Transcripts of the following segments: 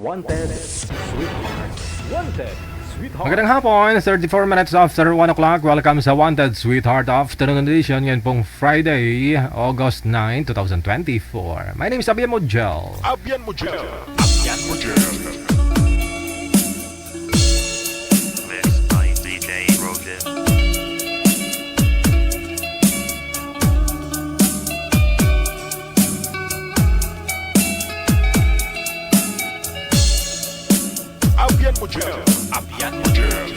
Wanted, Sweetheart. Wanted, Sweetheart. Magandang hapon, 34 minutes after 1 o'clock. Welcome sa Wanted Sweetheart Afternoon Edition. Ngayon pong Friday, August 9, 2024. My name is Abian Mujel. Abian Mujel. Abian Mujel. Mixed by DJ Roger. Abian Mujel. Abian Mujel.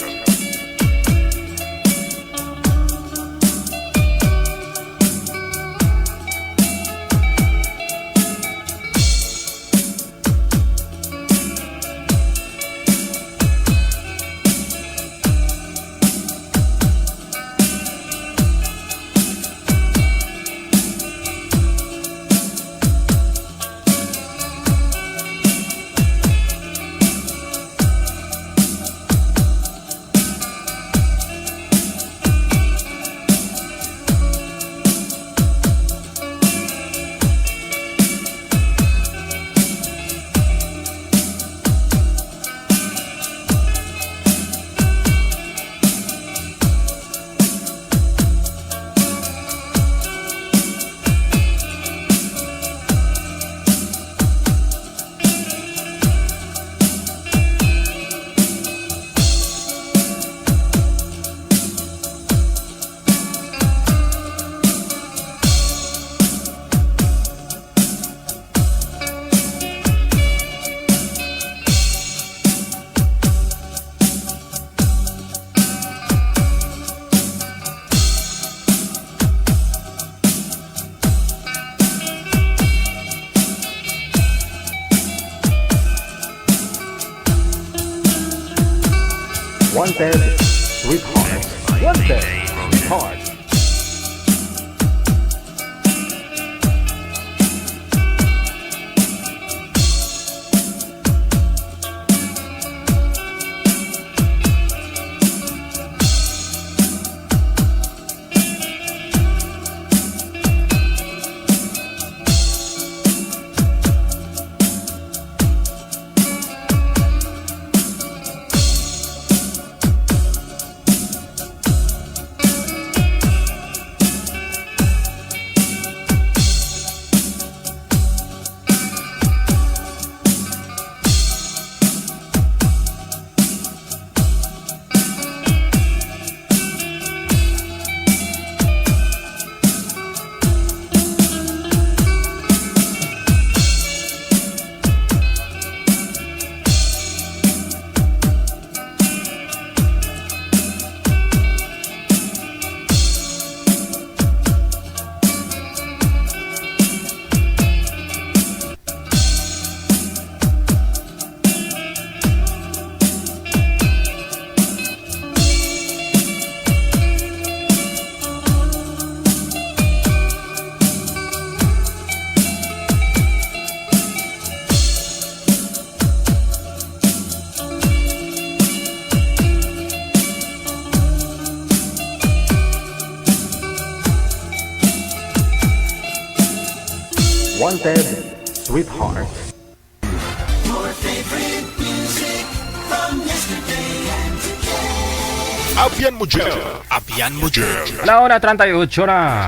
Wanted, Sweetheart. Wanted, Sweetheart. Wanted, Sweetheart. Abian Mujel. Abian Mujel. Alauna 38 na.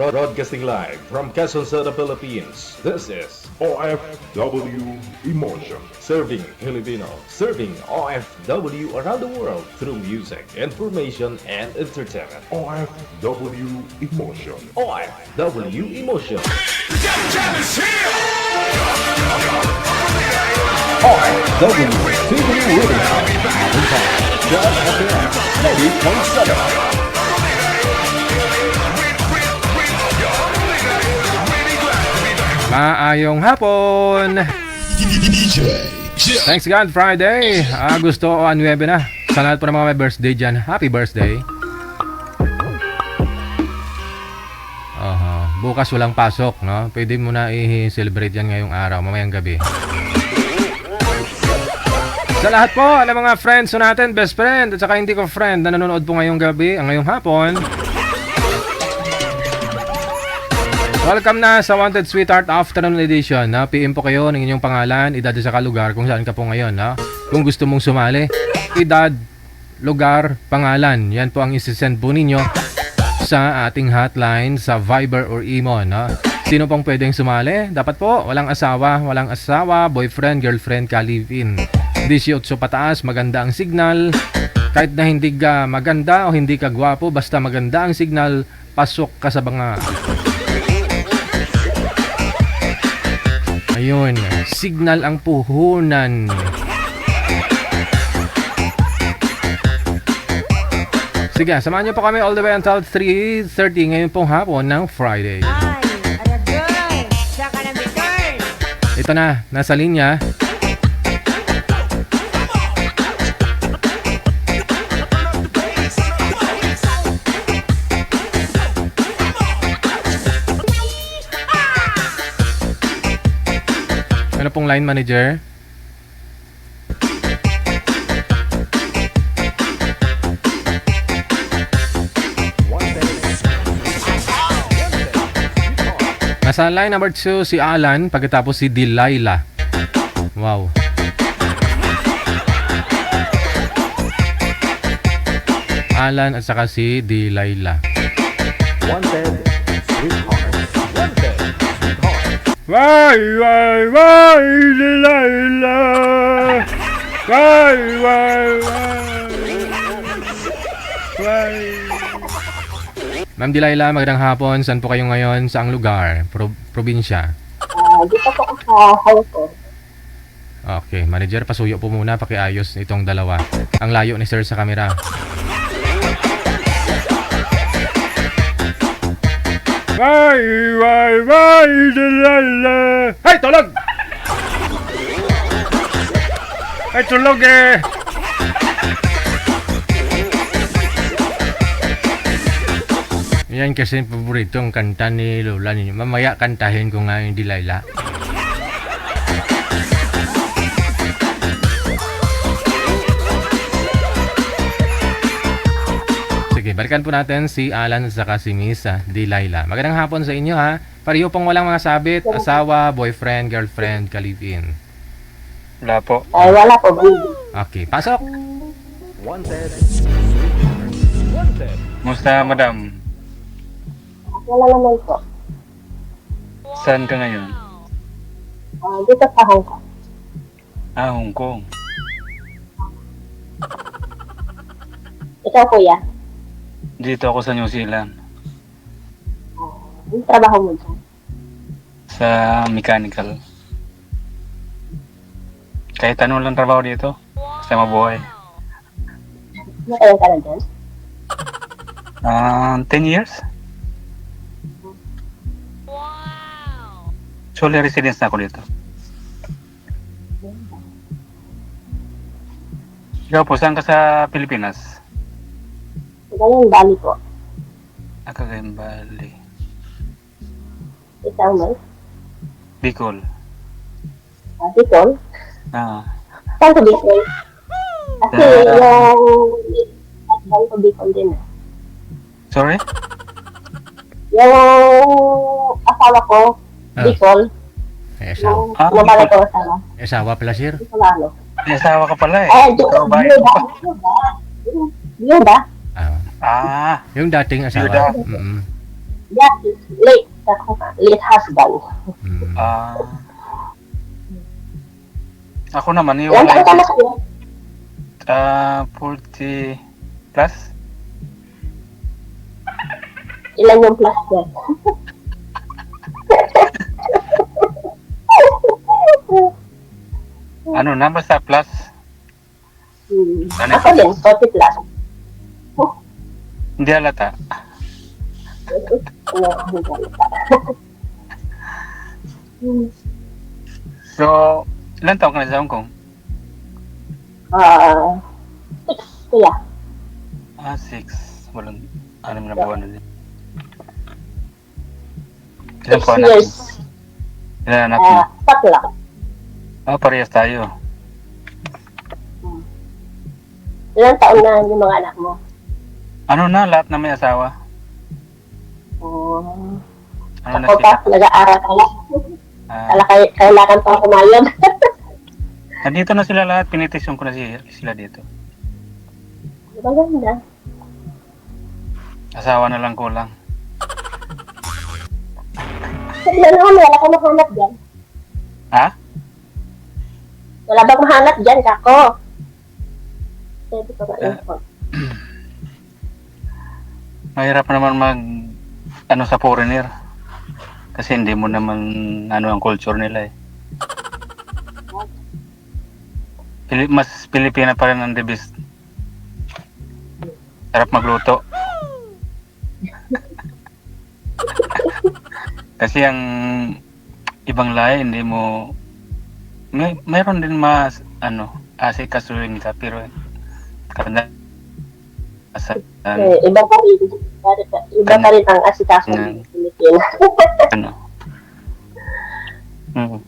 Broadcasting live from Quezon City, Philippines. This is OFW Emotion. Serving Filipino, serving OFW around the world through music, information, and entertainment. OFW Emotion. OFW Emotion. OFW TV Radio. Just FM 90.7. Maayong hapon. Thanks God, Friday. Agosto 9 na. Sa lahat po ng mga may birthday dyan, happy birthday. Bukas walang pasok, no? Pwede mo na i-celebrate yan ngayong araw, mamayang gabi. Sa lahat po, alam mga friends natin, best friend, at saka hindi ko friend na nanonood po ngayong gabi, ngayong hapon. Welcome na sa Wanted Sweetheart Afternoon Edition. PM po kayo ng inyong pangalan, edad sa lugar kung saan ka po ngayon. Kung gusto mong sumali, edad, lugar, pangalan. Yan po ang isisend po ninyo sa ating hotline sa Viber or Imo. Sino pong pwedeng sumali? Dapat po, walang asawa, boyfriend, girlfriend, ka-live-in. 18 pataas, maganda ang signal. Kahit na hindi ka maganda o hindi ka gwapo, basta maganda ang signal, pasok ka sa mga... Ayun, signal ang puhunan. Sige, samahan niyo po kami all the way until 3:30 ngayon pong hapon ng Friday. Ay, Aragay, saka na return. Ito na, nasa linya. Ano pong line manager? Nasa line number 2 si Alan, pagkatapos si Delilah. Wow. Alan at saka si Delilah. Wanted, sweetheart. Wanted, sweetheart. Why, Delilah? Why? Ma'am Delilah, magandang hapon. Saan po kayo ngayon? Saang lugar? Probinsya? Dito po ako sa Hong Kong. Okay, manager, pasuyo po muna. Pakiayos itong dalawa. Ang layo ni sir sa camera. Why, Delilah? Ay, tulog! Ay, tulog eh! Yan kasi yung paboritong kanta ni Lola ninyo. Mamaya kantahin ko nga yung Delilah. Sige, balikan po natin si Alan at saka si Miss Delilah. Magandang hapon sa inyo ha. Pareho pong walang mga sabit, asawa, boyfriend, girlfriend, ka-live-in. Wala po. Ay, wala po, baby. Okay, pasok! Wanted, sweetheart. Wanted. Musta, madam? Wala naman po. Saan ka ngayon? Dito sa Hong Kong. Hong Kong. Ikaw, kuya. Dito ako sa New Zealand. Yung trabaho mo dyan. Sa mechanical. Kahit ano lang trabaho dito. Basta mabuhay. Matagal ka na dyan? 10 years? Sole residence na ako dito. Ikaw po, saan ka sa Pilipinas? Ganyan, Bali po. Cagayan Valley. Isang month. Bicol. Bicol. Saan ko Bicol? Kasi yung ko Bicol din. Sorry? Yung asawa ko, Bicol. May asawa. Yung nabalay ko asawa. May asawa pala sir? Ito ano. May asawa ka pala eh. Yung ba? Yung dating asawa. Yuda. Yeah, late husband. Ako naman, yung Ilan taon ka na kayo? 40 plus? Ilan yung plus niya? Ano na, basta plus? Ako din, 40 plus. Hindi halata. So, ilan taon ka na sa Hong Kong? 6, kuya. 6. Walang 6 na buwan na din. Ilan 6 po anak years. mo? Ilan anak mo? Tatlo. Parehas tayo. Ilang taon na yung mga anak mo? Ano na, lahat na may asawa? Ano na Ako pa, sila? nag-aaral ka lang. Ah, Kailangan pa kumayod. nandito na sila lahat. Pinitisyon ko na sila dito. Maganda. Asawa na lang kulang. Sabi na naman, wala ka mahanap dyan. Ha? Wala bang mahanap dyan, kako? Sabi ko ba info? Mahirap naman sa foreigner. Kasi hindi mo naman ang culture nila eh. Mas Pilipina pa rin ang the best. Sarap magluto. Kasi ang ibang lahi hindi mo mayroon din mas asikasuhin ka pero kada Iba pa rin. Iba pa rin ang asikaso Mm. ng Pilipinas. ano. Mm.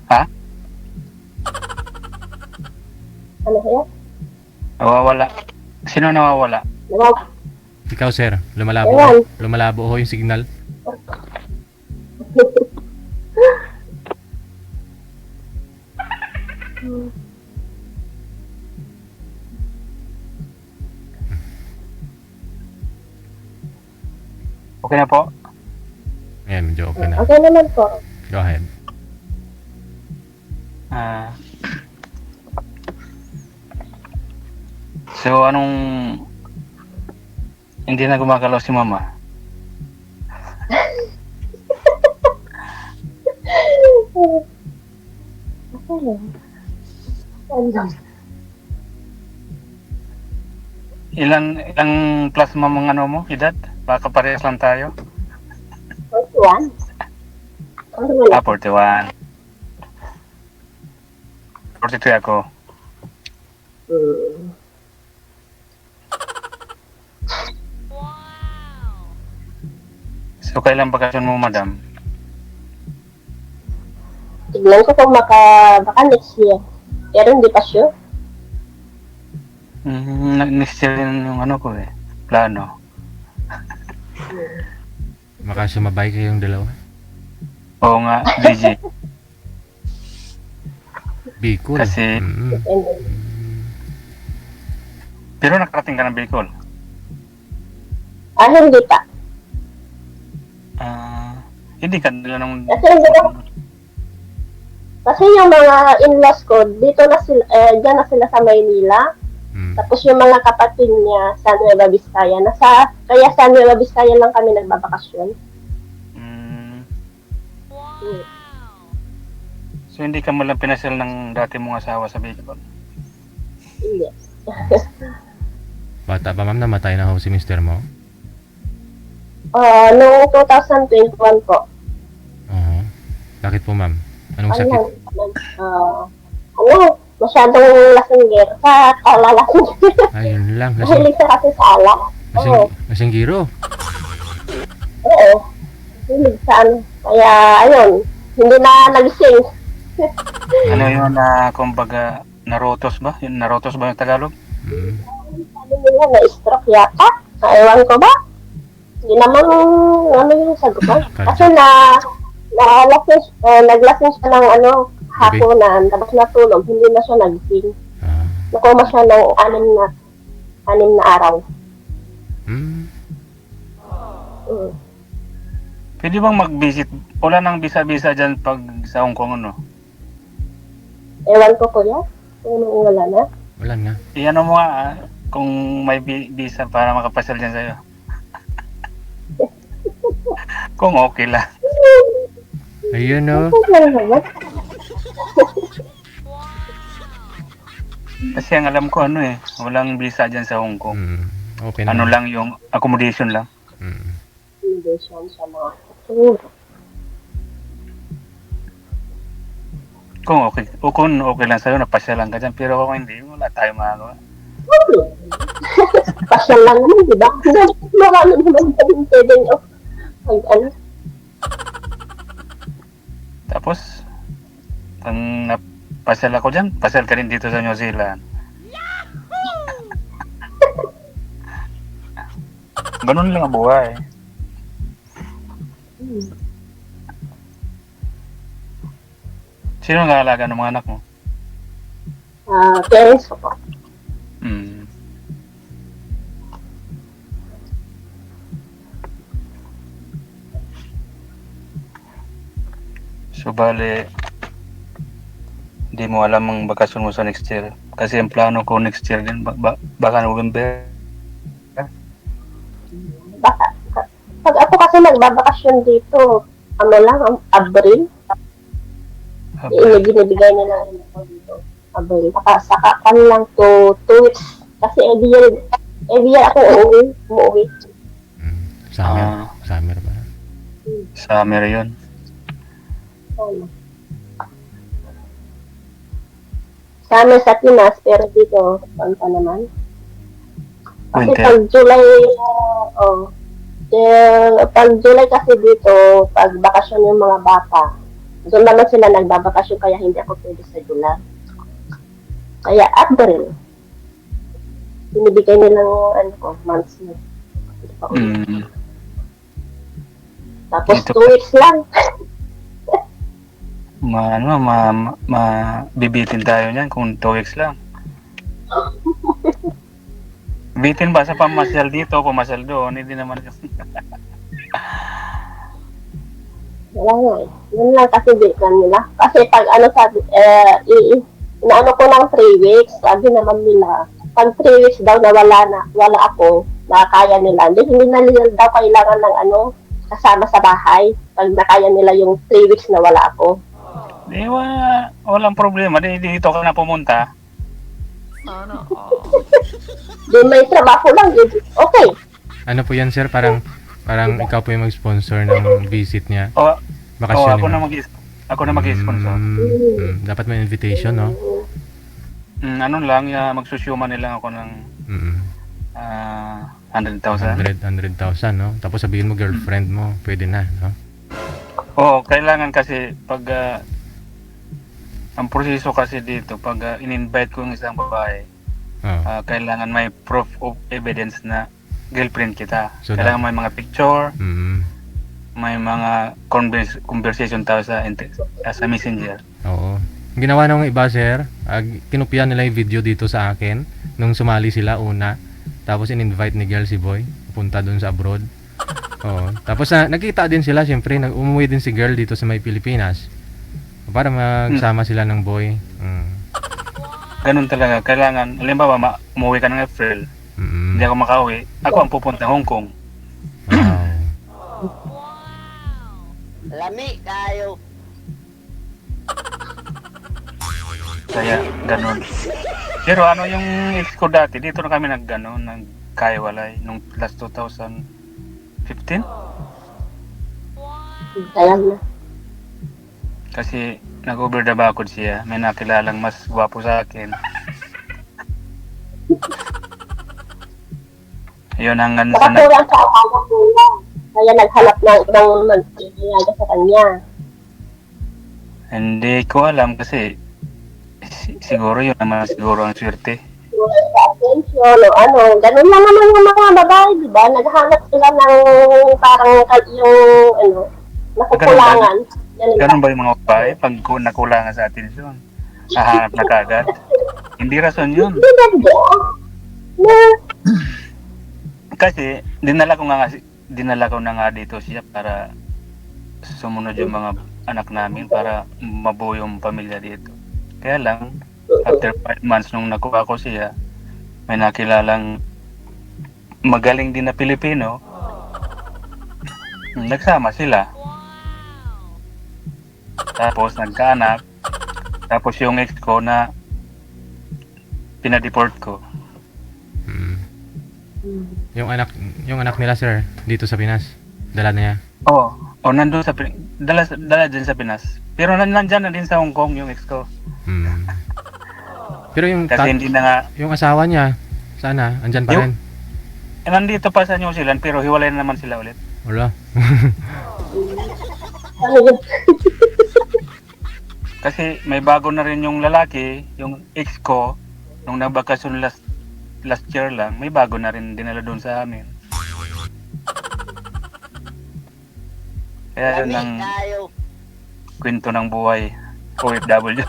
Ha? Ano kaya? Nawawala. Sino nawawala? Nawaw. Ikaw, sir, lumalabo. Ayan. Lumalabo ho yung signal. Okay na po. Ayan, medyo okay na. Okay naman po. Go ahead. Ah. So, hindi na gumagalaw si mama? Okay. Ano? Ilang plus mamang mo, edad? Baka parehas lang tayo? 41? Ano wala? 41. 43 ako. Hmm. So, kailan bakasyon mo, madam? Tignan ko kung baka next year. Pero hindi pa sure. Next year rin yung ko eh. Plano. Baka sumabay kayong dalawa. Oo nga, DJ. Bicol. Kasi- Mm. Depende. Pero nakarating ka ng Bicol. Hindi pa. Hindi ka nila nung... Kasi yung mga in-laws ko, dito na sila, dyan na sila sa Maynila. Mm. Tapos yung mga kapatid niya sa Nueva Vizcaya. Kaya sa Nueva Vizcaya lang kami nagbabakasyon. Mm, Hmm. so, hindi ka mo lang pinasal ng dati mong asawa sa Bicol? Hindi. Bata pa, ma'am, namatay na ho si mister mo. Noong 2021 po. Oo. Bakit po, ma'am? Anong sakit? Masyadong lasingger. Sa kalalasingger. Ayun lang. Mahilig siya kasi sa alak. Oo. Nasinggiro. Oo. Mahilig sa ano. Kaya, ayun. Hindi na nagising. Ano yun na, kumbaga, narotos ba? Yung narotos ba yung Tagalog? Mm. Sabi nila, na-stroke yata. Ewan ko ba? Hindi naman, ano yung sagot ko. Kasi naglasing siya ng hapunan, tapos natulog, hindi na siya nagising. Ah. Nakoma siya ng 6 na araw. Mm. Mm. Pwede bang mag-visit? Wala nang bisa-bisa dyan pag sa Hong Kong, ano? Ewan ko kuya, kung wala na. Wala na. Iyan mo nga, kung may visa para makapasal dyan sa'yo. Kung okay lang. Ayun, oh. Okay lang naman. Kasi ang alam ko, walang visa dyan sa Hong Kong. Mm. Open Ano na. lang yung accommodation lang. Mm. Inundation sa mga siguro. Kung okay lang sa'yo, napasya lang ka dyan. Pero kung hindi, wala tayong magagawa. Okay. Pasyal lang naman, di ba? Marami naman kaming pwede nyo. Tapos, ang napasal ako dyan, pasal ka rin dito sa New Zealand. Ganun lang ang buhay. Sino ang aalaga ng mga anak mo? Parents ko po. Hmm. So, bale, hindi mo alam ang bakasyon mo sa next year. Kasi ang plano ko next year din, baka November. Baka, pag ako kasi nagbabakasyon dito, ano lang, Abril. Binibigay nila ako dito. Abril. Saka kan lang to 2 weeks. Kasi every year ako umuwi. Summer. Summer ba? Summer yun. Summer sa Pinas, pero dito, saan pa naman? Kasi Winter. pag July kasi dito, pag bakasyon yung mga bata, doon naman sila nagbabakasyon, kaya hindi ako pwede sa July. Kaya April, binibigay nilang months na. Mm. Tapos Dito 2 weeks lang. Bibitin tayo niyan kung 2 weeks lang. Bitin ba sa pamasyal dito, pamasyal doon, hindi naman. Wala nga eh. Yun lang kasi bitan nila. Kasi pag sabi, inaano ko ng 3 weeks, sabi naman nila, pag 3 weeks daw na wala ako, nakakaya nila. Hindi na nila daw kailangan ng kasama sa bahay, pag nakaya nila yung 3 weeks na wala ako. Di walang problema, dito ka na pumunta. Di may trabaho lang, okay. Ano po yan, sir? Parang ikaw po yung mag-sponsor ng visit niya. O Bakasyon ako niya. ako na mag-sponsor. Dapat may invitation, no? Ano lang, magsusyuman nila ako ng 100,000. 100,000, no? Tapos sabihin mo girlfriend mo, pwede na, no? Oo, kailangan kasi pag ang proseso kasi dito, pag in-invite ko yung isang babae, Oh. kailangan may proof of evidence na girlfriend kita. So Kailangan may mga picture, Mm. may mga conversation tayo sa messenger. Oo. Ang ginawa ng iba, sir, kinupian nila yung video dito sa akin nung sumali sila una. Tapos in-invite ni girl si boy, pupunta dun sa abroad. Oo. Tapos nagkita din sila, siyempre, umuwi din si girl dito sa may Pilipinas. Para magsama sila ng boy. Ganun talaga. Kailangan, halimbawa, umuwi ka ng April, Mm. hindi ako makauwi, ako ang pupunta Hong Kong. Wow. Lami kayo. Kaya, ganun. Pero yung ex ko dati, dito na kami nagkaiwalay nung last 2015. Kaya na. Kasi nag-over the bakod siya. May nakilalang mas gwapo sa akin. Yun hanggang sa Nakakulang sa asawa ko na. Kaya naghanap ng ibang mag-iiyaga sa kanya. Hindi ko alam kasi siguro yun naman siguro ang swerte. Wala sa attention, ganun lang naman yung mga babae, di ba? Naghanap sila ng parang yung, nakukulangan. Ganun ba yung mga babae pag nakulangan sa atensyon? Hahanap na kagad? Hindi rason yun. Kasi dinala ko na nga dito siya para sumunod yung mga anak namin para mabuo yung pamilya dito. Kaya lang, after 5 months nung nakuha ko siya, may nakilalang magaling din na Pilipino. Nagsama sila. Tapos nagkaanak. Tapos yung ex ko na pinadeport ko. Yung anak nila, sir, dito sa Pinas. Dala niya. Oo, nandun sa dala din sa Pinas. Pero nandyan na din sa Hong Kong yung ex ko. Pero yung Kasi hindi na nga, yung asawa niya, sana andyan pa rin. nandito pa sa New Zealand pero hiwalay na naman sila ulit. Wala. Kasi may bago na rin yung lalaki, yung ex ko, nung nagbakasyon last year lang, may bago na rin dinala doon sa amin. Kaya yun ang kwento ng buhay OFW.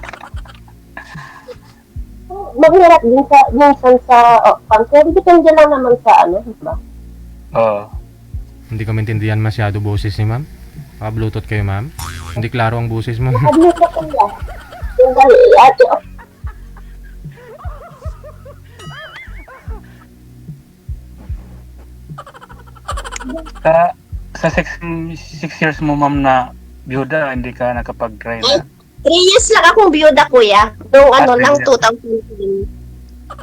Maghirap din sa, minsan sa, pero depende lang naman sa ano, diba? Oo. Hindi ko maintindihan masyado boses ni ma'am. Naka-bluetooth kayo ma'am. Hindi klaro ang boses mo. Admit ko kuya. Yung dali, ate, Sa 6 years mo ma'am na byuda, hindi ka nakapag-try na. 3 years lang akong biyuda kuya. Nung ano Ah, lang, 3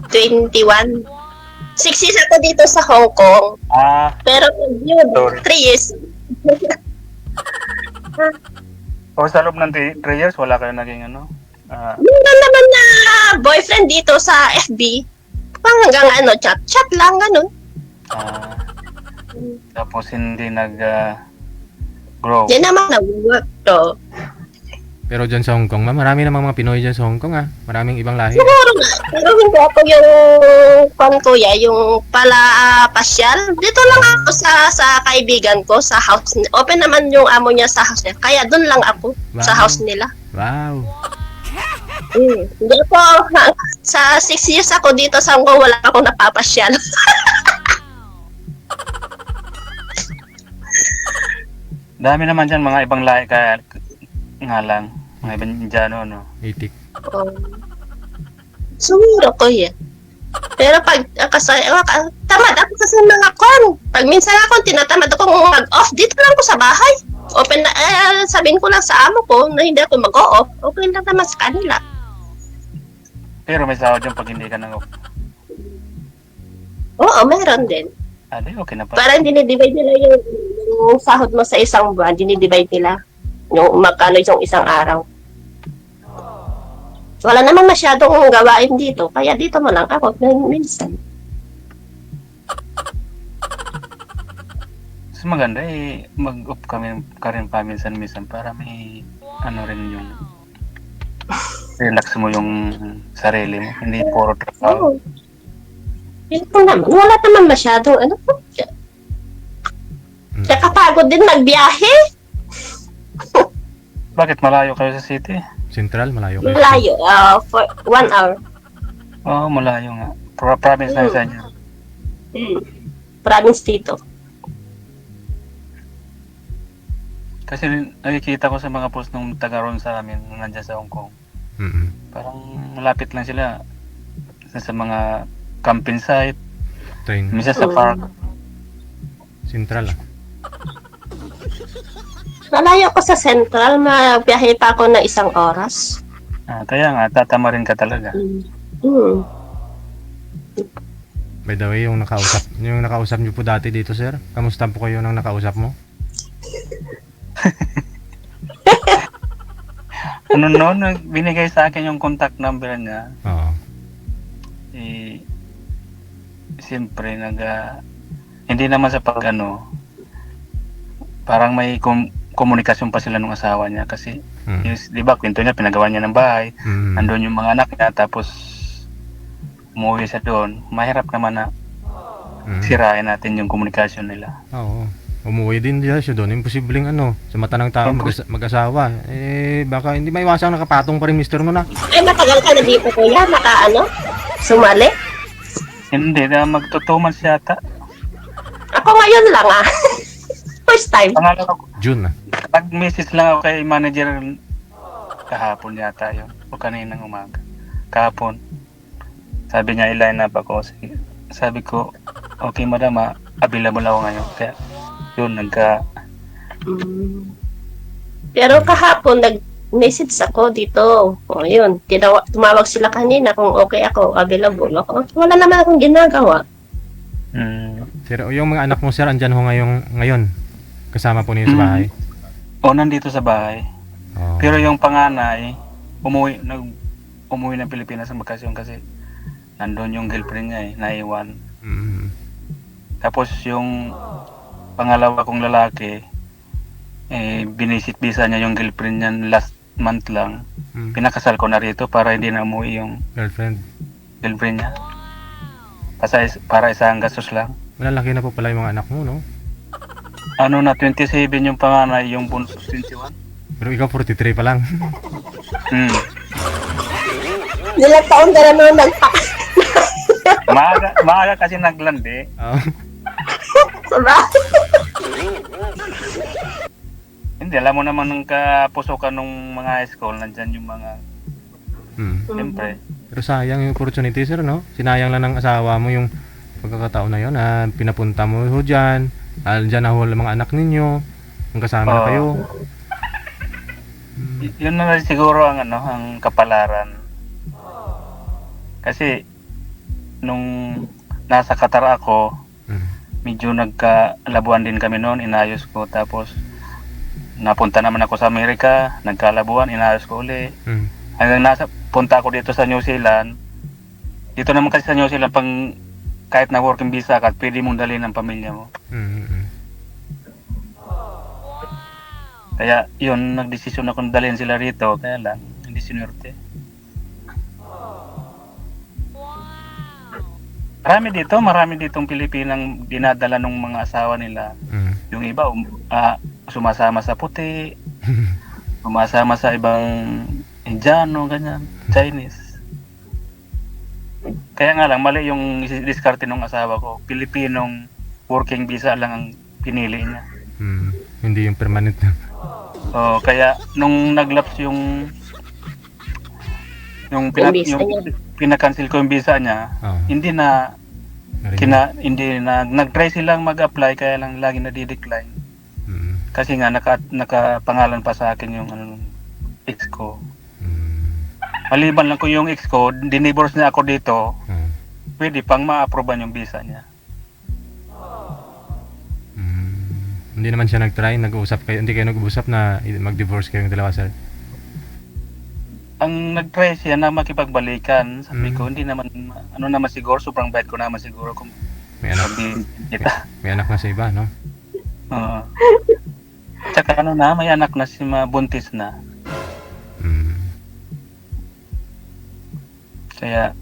2021. 6 years ako dito sa Hong Kong. Pero biyuda, Sorry. 3 years. O sa loob ng 3 years, wala kayo naging ano? Meron naman na boyfriend dito sa FB. Hanggang ano, chat lang, ganun. Tapos hindi nag-grow. Yan naman nag-work to. Pero dyan sa Hong Kong ma'am, marami namang mga Pinoy dyan sa Hong Kong Maraming ibang lahi. Siguro nga. Pero hindi ako yung kuya, yung pala pasyal. Dito lang ako sa kaibigan ko, sa house. Open naman yung amo niya sa house niya. Kaya doon lang ako sa Wow. house nila. Wow. Hindi ako, sa 6 years ako dito sa Hong Kong, wala akong napapasyal. Dami naman dyan mga ibang lahi kaya nga lang. Mga ibang Indiano, no? Itik. Siguro ko yan. Pero pag tamad ako kasi mga kon. Pag minsan ako tinatamad ako mag-off, dito lang ako sa bahay. Open na, sabihin ko lang sa amo ko na hindi ako mag-off. Okay lang naman sa kanila. Pero may sahod yung pag hindi ka nang Oo, meron din. okay na pa. Parang dinidivide nila yung sahod mo sa isang buwan, dinidivide nila yung magkano yung isang araw. Wala namang masyadong gawain dito, kaya dito mo lang ako minsan. Mas maganda mag-off kami rin paminsan-minsan para may ano rin yung relax mo yung sarili mo. Hindi puro trabaho. Oo. Ito naman, wala naman masyadong ano po. Nakapagod din magbiyahe. Bakit malayo kayo sa city? Central, malayo kayo. Malayo, for 1 hour. Oo, malayo nga. Province na isa niya. Province dito. Kasi nakikita ko sa mga post nung taga ron sa amin nung nandiyan sa Hong Kong. Parang malapit lang sila sa mga camping site, Train. minsan sa park. Central Malayo ko sa Central, magbiyahe pa ako na 1 oras. Kaya nga, tatama rin ka talaga. By the way, yung nakausap niyo po dati dito, sir. Kamusta po kayo nang nakausap mo? Ano noon, binigay sa akin yung contact number niya. Oo. Siyempre, hindi naman sa parang may komunikasyon pa sila nung asawa niya kasi, di ba, kwento niya, pinagawa niya ng bahay, andun yung mga anak niya, tapos umuwi siya doon. Mahirap naman na sirain natin yung komunikasyon nila. Oo. Umuwi din siya doon. Imposibleng sa mata ng tao mag-asawa. Baka hindi maiwasang nakapatong pa rin mister mo na. Matagal ka na dito kuya, sumali? Hindi, mag-2 months yata. Ako ngayon lang First time. Pangalawa ko, June na. nag-message lang ako kay manager kahapon yata yun. O kaninang umaga. Kahapon. Sabi niya, i-line up ako. Sabi ko, okay madam, available ako ngayon. Kaya, yun, Pero kahapon, nag-message ako dito. O yun, tumawag sila kanina kung okay ako, available ako. Wala naman akong ginagawa. Sir, yung mga anak mo, sir, andyan ho ngayon. Kasama po niyo sa bahay. Nandito sa bahay. Oh. Pero yung panganay, umuwi ng Pilipinas sa bakasyon kasi nandun yung girlfriend niya naiwan. Tapos yung pangalawa kong lalaki, binisit bisa niya yung girlfriend niya last month lang. Pinakasal ko na rito para hindi na umuwi yung Girlfriend niya. Para isang gastos lang. Malalaki na po pala yung mga anak mo, no? ano na 27 yung panganay, yung bunso 21. Pero ikaw 43 pa lang. Hmm. Ilang taon ka na nung Maaga kasi naglandi. Oo. Hindi, alam mo naman nung kapusokan ng mga high school, nandyan yung mga, siyempre. Pero sayang yung opportunity, sir, no? Sinayang lang ng asawa mo yung pagkakataon na yun na pinapunta mo ho dyan. Dyan na ho ang mga anak ninyo. Ang kasama na kayo. Yun na rin siguro ang ang kapalaran. Kasi nung nasa Qatar ako, medyo nagkalabuan din kami noon, inayos ko. Tapos napunta naman ako sa Amerika, nagkalabuan, inayos ko uli. Hanggang punta ako dito sa New Zealand. Dito naman kasi sa New Zealand, kahit na working visa ka, pwede mong dalhin ang pamilya mo. Kaya yun, nagdesisyon ako na dalhin sila rito, kaya lang, hindi sinurte. Marami ditong Pilipinang dinadala ng mga asawa nila. Yung iba, sumasama sa puti, sumasama sa ibang Indiano, ganyan, Chinese. Kaya nga lang, mali yung diskarte ng asawa ko. Pilipinong working visa lang ang pinili niya. Hindi yung permanent na. Kaya nung naglaps yung pinakancel ko yung visa niya, hindi na nag-try silang mag-apply, kaya lang lagi na di-decline. Kasi nga nakapangalan pa sa akin yung ex ko. Maliban lang ko yung ex ko, dinivorce niya ako dito, pwede pang ma-approvean yung visa niya. Hindi naman siya nag-try, hindi kayo nag-usap na mag-divorce kayong dalawa, sir? Ang nag-try siya na makipagbalikan, sabi ko, hindi naman, naman siguro, sobrang bad ko naman siguro kung may anak, may anak na sa iba, no? Oo. Tsaka may anak na si buntis na. Kaya,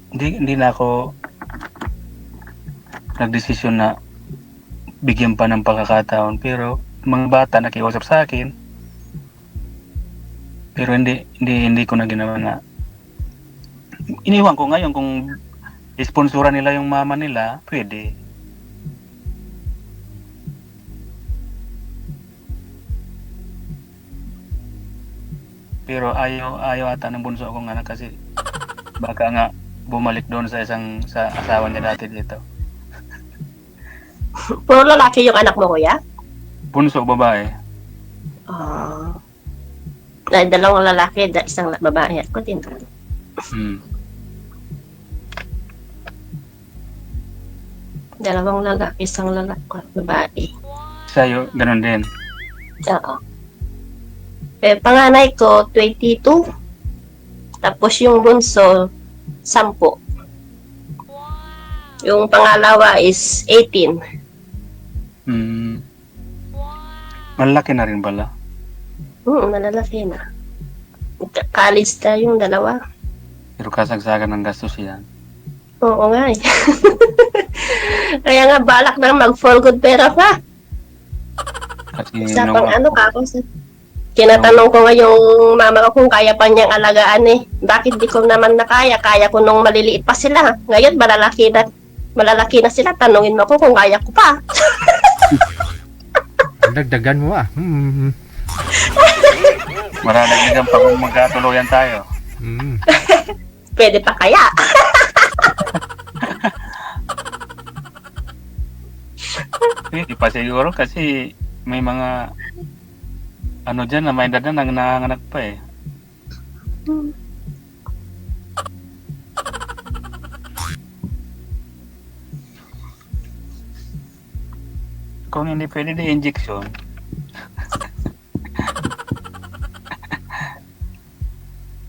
hindi na ako nagdesisyon na bigyan pa ng pagkakataon. Pero, mga bata nakiusap sa akin, pero hindi ko na ginawa na. Iniwan ko ngayon kung isponsoran nila yung mama nila, pwede. Pero ayaw ata ng bunso akong anak kasi baka nga bumalik doon sa asawa niya dati dito. Puro lalaki yung anak mo, kuya? Bunso, babae. Dalawang lalaki, isang babae. Ako din. Dalawang lalaki, isang babae. Sa'yo, ganun din. Oo. Panganay ko, 22. Tapos yung bunso, 10. Yung pangalawa is 18. Malaki na rin pala. Malalaki na. College na yung dalawa. Pero kasagsagan ng gastos yan. Oo nga eh. Kaya nga balak na mag-for good pera pa. Kasi Sa tinatanong ko nga yung mama ko kung kaya pa niyang alagaan eh. Bakit di ko naman nakaya? Kaya ko nung maliliit pa sila. Ngayon malalaki na sila. Tanungin mo ko kung kaya ko pa. Dagdagan mo Maralagdagan pa kung magkatuluyan tayo. Pwede pa kaya? Hindi pa siguro kasi may mga dyan na may edad na nanganganak pa eh. Kung hindi pwede na injection.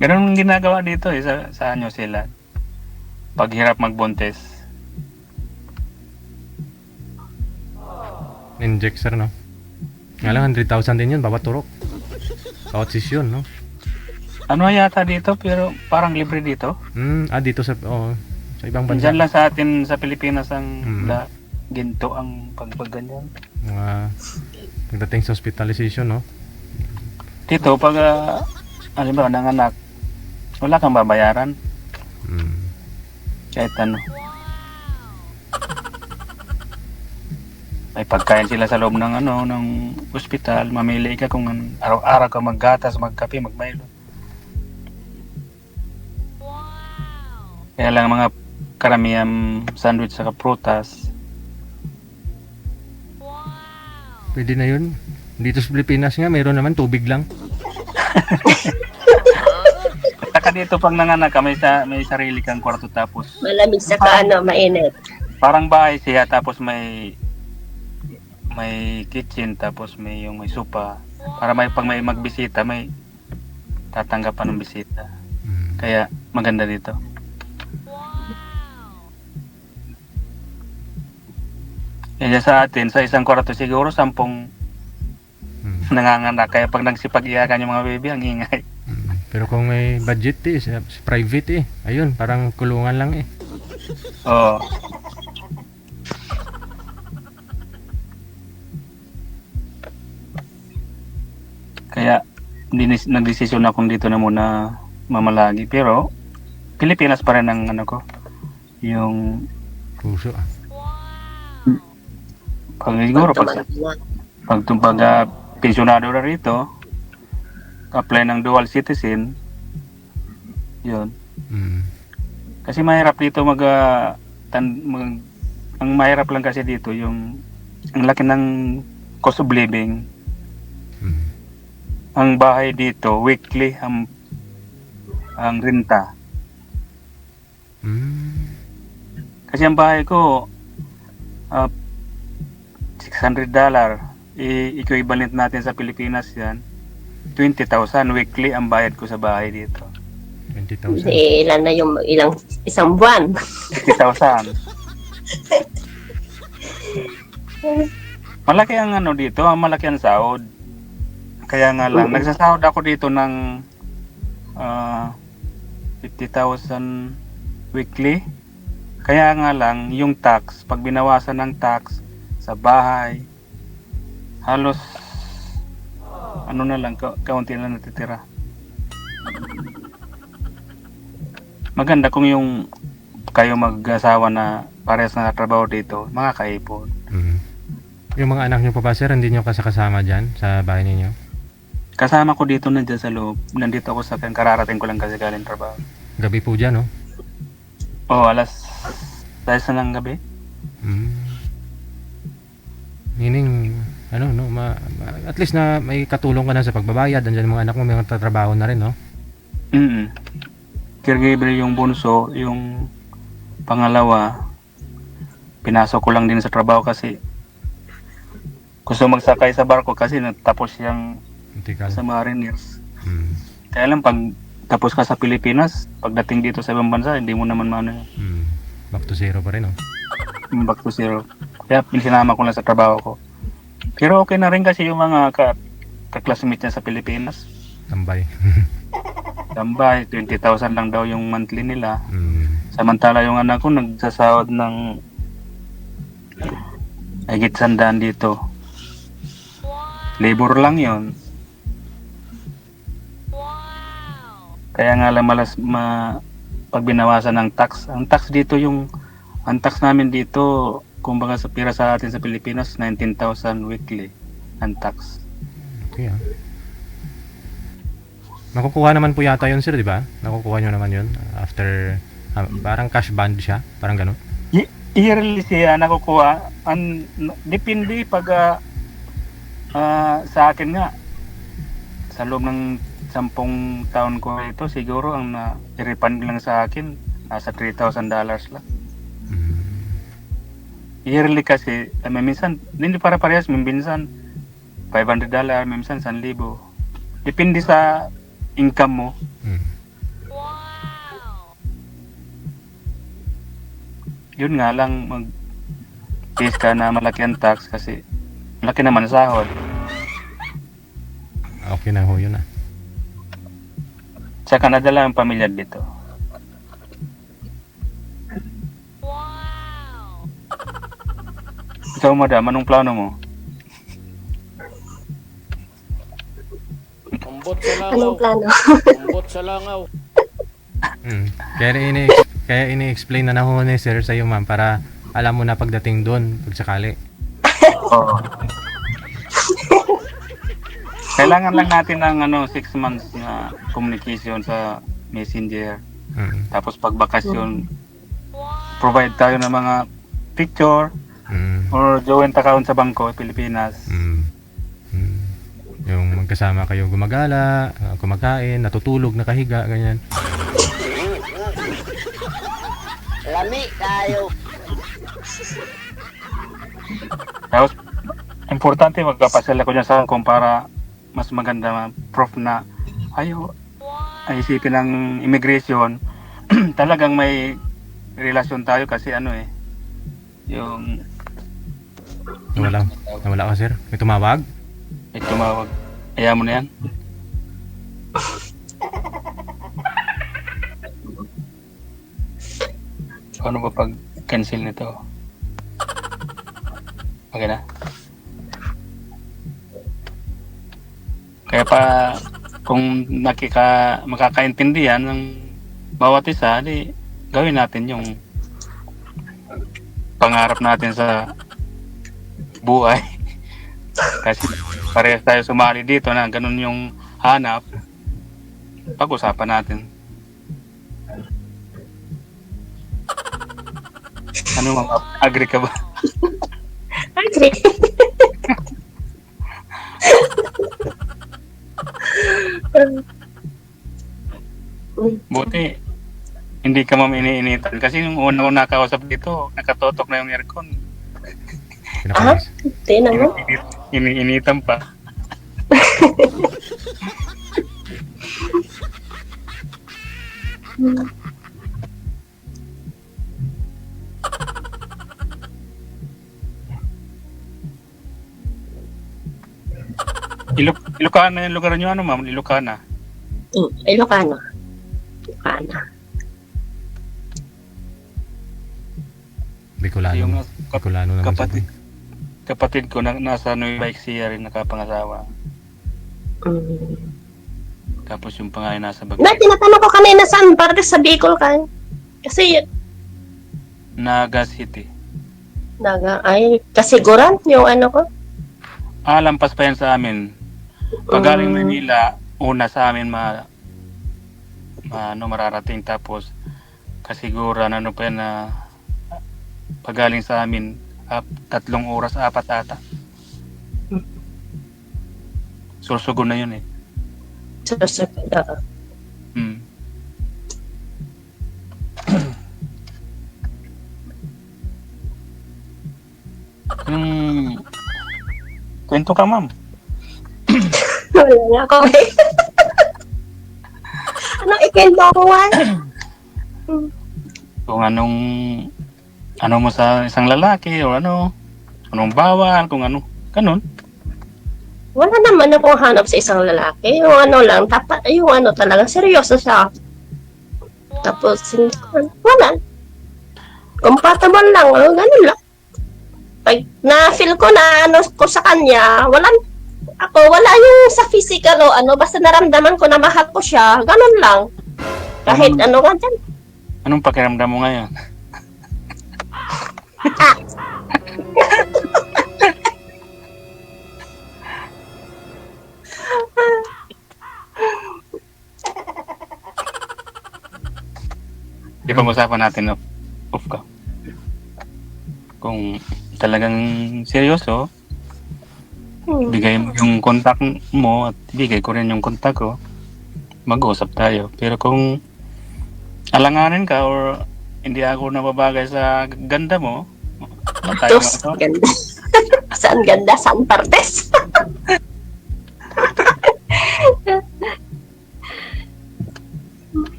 Ganun ang ginagawa dito eh sa New Zealand. Paghirap magbuntis. Inject, sir, no? Nga lang, 100,000 din yun, bawat turok. Bawat sesyon, no? Ano yata dito, pero parang libre dito. Dito sa ibang bansa. Diyan lang sa atin, sa Pilipinas ang ginto ang pagganyan. Mga pagdating sa hospitalization, no? Dito, pag, halimbawa, nanganak, wala kang babayaran. Mm. Kahit ano. May pagkain sila sa loob ng ng ospital, mamili ka kung araw-araw ka maggatas, magkape, magmaylo. Kaya lang mga karamihan sandwich sa prutas. Pwede na yun. Dito sa Pilipinas nga, mayroon naman tubig lang. Saka dito pag nanganak ka, may sarili kang kwarto tapos Malamig sa mainit. parang bahay siya tapos may kitchen tapos may sopa para pag may magbisita may tatanggapan ng bisita. Mm. Kaya maganda dito. Kaya sa atin sa isang kwarto siguro 10 Mm. nanganganak kaya pag nagsipag-iyakan yung mga baby ang ingay. Mm. Pero kung may budget sa private ayun, parang kulungan lang Oo. Kaya nagdesisyon akong dito na muna mamalagi pero Pilipinas pa rin ang ko yung Puso siguro pag pensyonado na rito apply ng dual citizen yun Mm. kasi mahirap dito ang mahirap lang kasi dito yung ang laki ng cost of living. Mm. Ang bahay dito weekly ang renta. Mm. Kasi ang bahay ko $600 equivalent natin sa Pilipinas yan 20,000 weekly ang bayad ko sa bahay dito. 20,000. Ilan na yung isang buwan. 50,000. Malaki ang dito, malaki ang sahod. Kaya nga lang, nagsasahod ako dito ng 50,000 weekly. Kaya nga lang, yung tax, pag binawasan ng tax sa bahay, halos na lang, kaunti lang natitira. Maganda kung yung kayo mag-asawa na parehas na trabaho dito, makakaipon. Mm. Yung mga anak nyo pa ba, sir, hindi nyo kasama dyan sa bahay ninyo? Kasama ko dito nandiyan sa loob. Nandito ako sa kararating ko lang kasi galing trabaho. Gabi po dyan, no? Alas 10 na ng gabi. Mm. Meaning, at least na may katulong ka na sa pagbabayad, andyan yung mga anak mo, may mga tatrabaho na rin, no? Caregiver yung bunso, yung pangalawa, pinasok ko lang din sa trabaho kasi gusto magsakay sa barko kasi natapos siyang Antikal. sa Mariners. Mm. Kaya lang pag tapos ka sa Pilipinas, pagdating dito sa ibang bansa, hindi mo naman Mm. Back to zero pa rin, no? back to zero. Kaya sinama ko lang sa trabaho ko. Pero okay na rin kasi yung mga kaklasmate niya sa Pilipinas. Tambay. Tambay, 20,000 lang daw yung monthly nila. Mm. Samantala yung anak ko nagsasahod ng higit 100 dito. Labor lang yon. Kaya nga lang pag binawasan ng tax. Ang tax dito ang tax namin dito, kumbaga sa pira sa atin sa Pilipinas, 19,000 weekly ang tax. Okay, Nakukuha naman po yata yun, sir, di ba? Nakukuha nyo naman yun after, parang cash band siya, parang gano'n. Yearly siya nakukuha. Depende pag sa akin nga, sa loob ng 10 taon ko ito, siguro ang i-refund lang sa akin, nasa $3,000 lang. Mm. Yearly kasi, minsan, hindi para-parehas, minsan $500, minsan 1,000. Depende sa income mo. Mm. Yun nga lang, mag-face ka na malaki ang tax kasi malaki naman sahod. Okay na ho yun, Sa Canada lang ang pamilya dito. Ikaw, madam, anong plano mo? Anong plano? Mm. Kaya ini-explain na ho ni sir sa iyo, ma'am, para alam mo na pagdating doon pag sakali. Oo. Kailangan lang natin ng 6 months na communication sa Messenger. Mm. Tapos pag bakasyon, provide tayo ng mga picture Mm. or joint account sa Bangko, Pilipinas. Mm. Mm. Yung magkasama kayo gumagala, kumakain, natutulog, nakahiga, ganyan. Lami tayo. Tapos, importante magpapasal ako dyan sa Hong Kong para mas maganda proof na ayo ay isipin ng immigration talagang may relasyon tayo kasi yung Nawala ka, sir? May tumawag? may tumawag. Ayaw mo na yan. Paano ba pag cancel nito? Okay na? Kaya pa kung makakaintindihan ng bawat isa, di gawin natin yung pangarap natin sa buhay. Kasi parehas tayo sumali dito na ganun yung hanap. Pag-usapan natin. Ano ma'am, agree ka ba? Agree. Buti, hindi ka ma'am iniinitan. Kasi yung una-una kausap dito, nakatotok na yung aircon. Pinapalis. Hindi naman. Iniinitan pa. Ilocana yung lugar nyo, ma'am? Ilocana. Ilocano. Ilocano. Bicolano. Bicolano naman kapatid, sabi. kapatid ko na nasa Nueva Ecija rin nakapangasawa. Tapos yung pangalan nasa Bagay. Na, tinatanong ko kanina saan parte sa Bicol ka. Kasi, Naga City. kasiguran yung ano ko. Lampas pa yan sa amin. Pag galing Manila, una sa amin mararating, tapos kasiguran pa yan na pagaling sa amin 3 oras 4 ata. Sursugon na yun eh. Hmm. Kwento ka, ma'am. Wala nga ako eh. Anong ikwento ko, Juan? Kung anong mo sa isang lalaki o anong bawal, kung ano, ganun. Wala naman akong hanap sa isang lalaki. Yung ano lang, yung ano talaga, seryoso siya. Tapos, wala. Compatible lang, ganun lang. Pag na-feel ko na ano ko sa kanya, wala yung sa physical o basta naramdaman ko na mahal ko siya, ganun lang. Kahit ano ka dyan. Anong pakiramdam mo ngayon? Ipag-usapan natin off ka. Kung talagang seryoso, bigay mo yung contact mo at bigay ko rin yung contact ko. Mag-usap tayo. Pero kung alanganin ka or hindi ako nababagay sa ganda mo, tayo Tos, ganda. Saan ganda? Saan partes?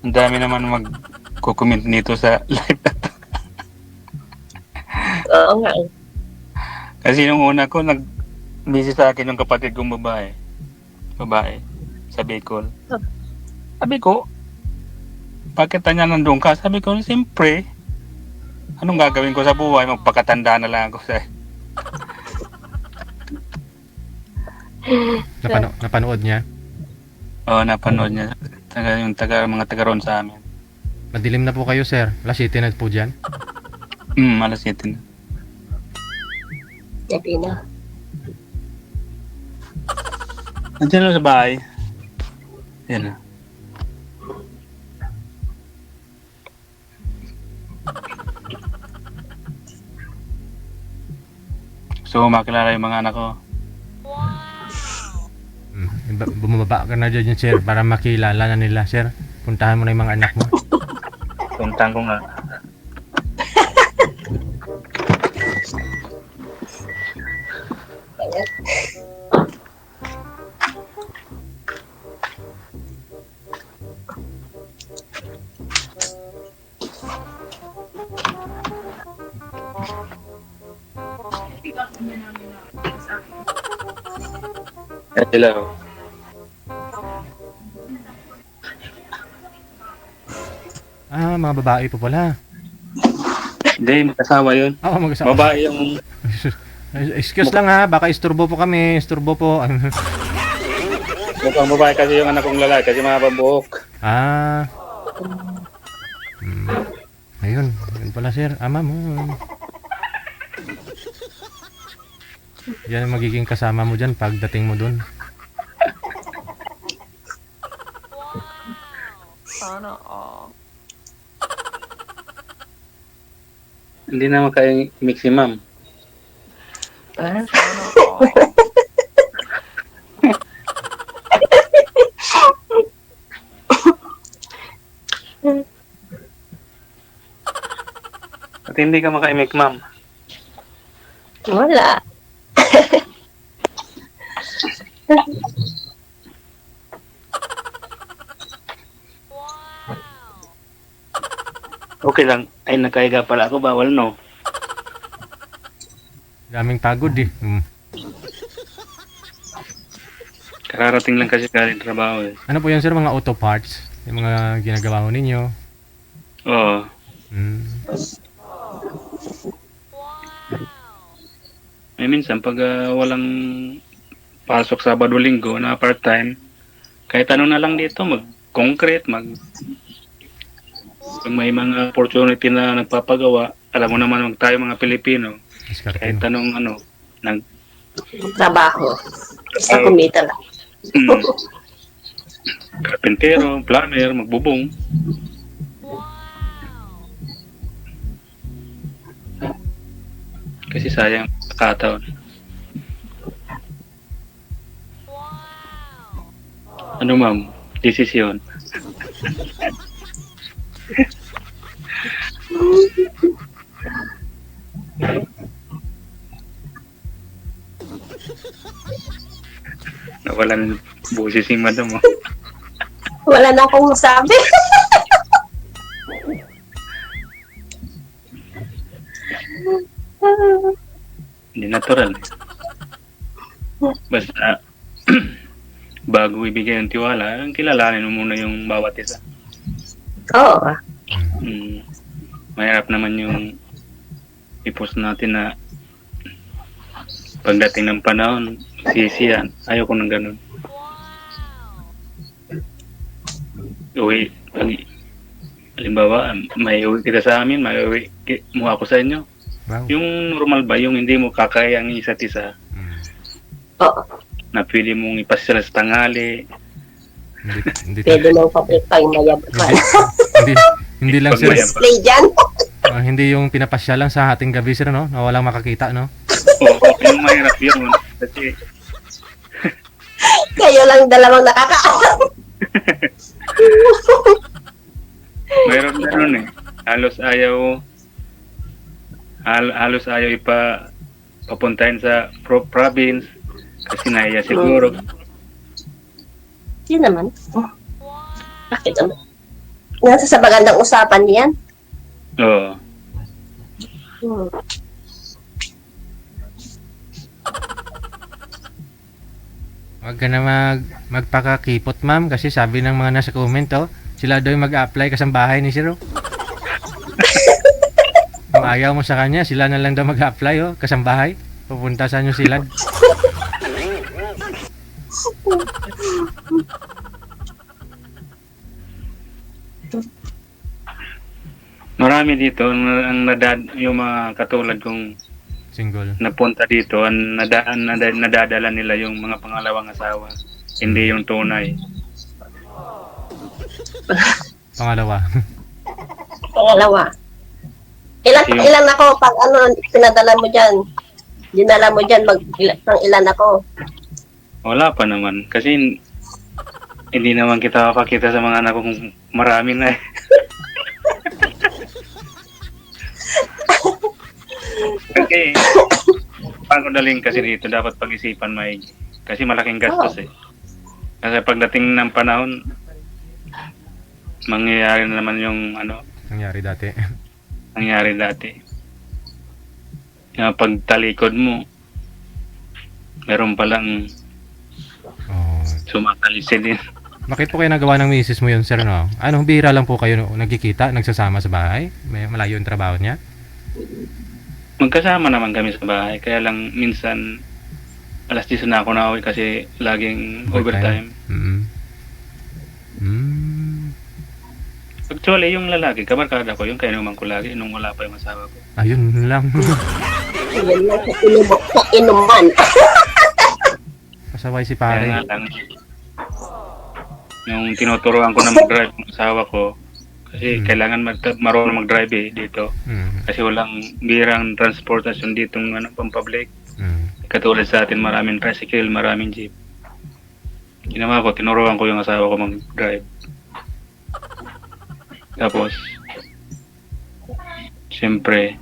Ang dami naman mag-comment nito sa live na to. Oo nga eh. Kasi nung una ko, nag-busy sa akin yung kapatid kong babae. Sa Bicol. Sabi ko, bakit tanya nandun ka? Sabi ko, siyempre, anong gagawin ko sa buhay? Magpakatanda na lang ako sa... Napanood niya. Oo, napanood niya. Mga taga ron sa amin. Madilim na po kayo, sir. Alas 7 na po dyan. Alas 7 na. Gabi na. Nandiyan lang sa bahay. Yan na. So, makilala yung mga anak ko. Bumaba ka na dyan, sir, para makilala na nila, sir. Puntahan mo na yung mga anak mo. Puntang ko nga. Hello. Mga babae po pala. Hindi, mag-asawa yun. Oo, mag-asawa. Babae yung... Excuse lang ha, baka isturbo po kami. Isturbo po. Mukhang babae kasi yung anak kong lalaki kasi mga pabuhok. Ayun, yun pala, sir. Ma'am. Yan ang magiging kasama mo dyan pagdating mo dun. Hindi naman kayo mix si ma'am. At hindi ka makaimik, ma'am. Wala. Okay lang. Ay, nakahiga pala ako. Bawal, no? Daming pagod eh. Kararating lang kasi galing trabaho eh. Ano po yan, sir? Mga auto parts? Yung mga ginagawa ko ninyo? Oo. Ay, minsan, pag walang pasok Sabado-Linggo na part-time, kahit ano na lang dito, mag-concrete, pag may mga opportunity na nagpapagawa, alam mo naman tayo mga Pilipino, kahit anong Trabaho. Sa kumita lang. Karpentero, plumber, magbubong. Kasi sayang kataon. Ano ma'am? Desisyon. Nawalan busi si madam mo. Wala na akong masabi. Hindi natural. Basta bago ibigay ang tiwala, kilalanin mo muna yung bawat isa. Oo. Mahirap naman yung i-post natin na pagdating ng panahon, sisiyan. Ayaw ko ng ganun. Uwi, halimbawa, may uwi kita sa amin, may uwi mo ako sa inyo. Wow. Yung normal ba, yung hindi mo kakaya ang isa't isa, Oo. na pwede mong ipasyal sa tangali. Pwede mo pagmayab. Hindi lang, sir. Play dyan. Hindi yung pinapasya lang sa ating gabi, sir, no? Na walang makakita, no? Oo, yung mahirap yun. Kasi Kayo lang dalawang nakakaalam. mayroon ganun eh. Halos ayaw papuntahin sa province kasi nahiya siguro. Yun naman. Bakit naman? Nasa sa magandang usapan niyan. Oo. Huwag ka na magpakakipot, ma'am, kasi sabi ng mga nasa comment, Sila daw yung mag-apply kasambahay ni Sir. Oh. Kung ayaw mo sa kanya, sila na lang daw mag-apply, oh, kasambahay. Pupunta sa New Zealand. Marami dito ang yung mga katulad kong Single. napunta dito, ang nadadala nila yung mga pangalawang asawa, hindi yung tunay. Pangalawa. Pangalawa. Ilan ako pag pinadala mo dyan? Dinala mo dyan, pang ilan ako? Wala pa naman. Kasi hindi naman kita papakita sa mga anak ko kung marami na eh. Kasi pagdaling kasi dito, dapat pag-isipan maigi. Kasi malaking gastos eh. Kasi pagdating ng panahon, mangyayari na naman yung Nangyari dati. nangyari dati. Yung pagtalikod mo, meron palang Oh. sumakalisid din. Bakit po kayo nagawa ng misis mo yun, sir, no? Anong bihira lang po kayo nagkikita, nagsasama sa bahay? May malayo yung trabaho niya? Magkasama naman kami sa bahay, kaya lang minsan alas 10 na ako nauwi kasi laging overtime. Actually, yung lalaki, kabarkada ko, yung kainuman ko lagi nung wala pa yung asawa ko. Ayun lang. Yan lang sa inuman. Kasaway si Kaya pare. nga lang, yung tinuturuan ko na mag-drive ng asawa ko, kasi kailangan marunong mag-drive eh dito. Kasi walang birang transportasyon dito ng pang-public. Katulad sa atin, maraming tricycle, maraming jeep. Ginawa ko, tinuruan ko yung asawa ko mag-drive. Tapos, siyempre,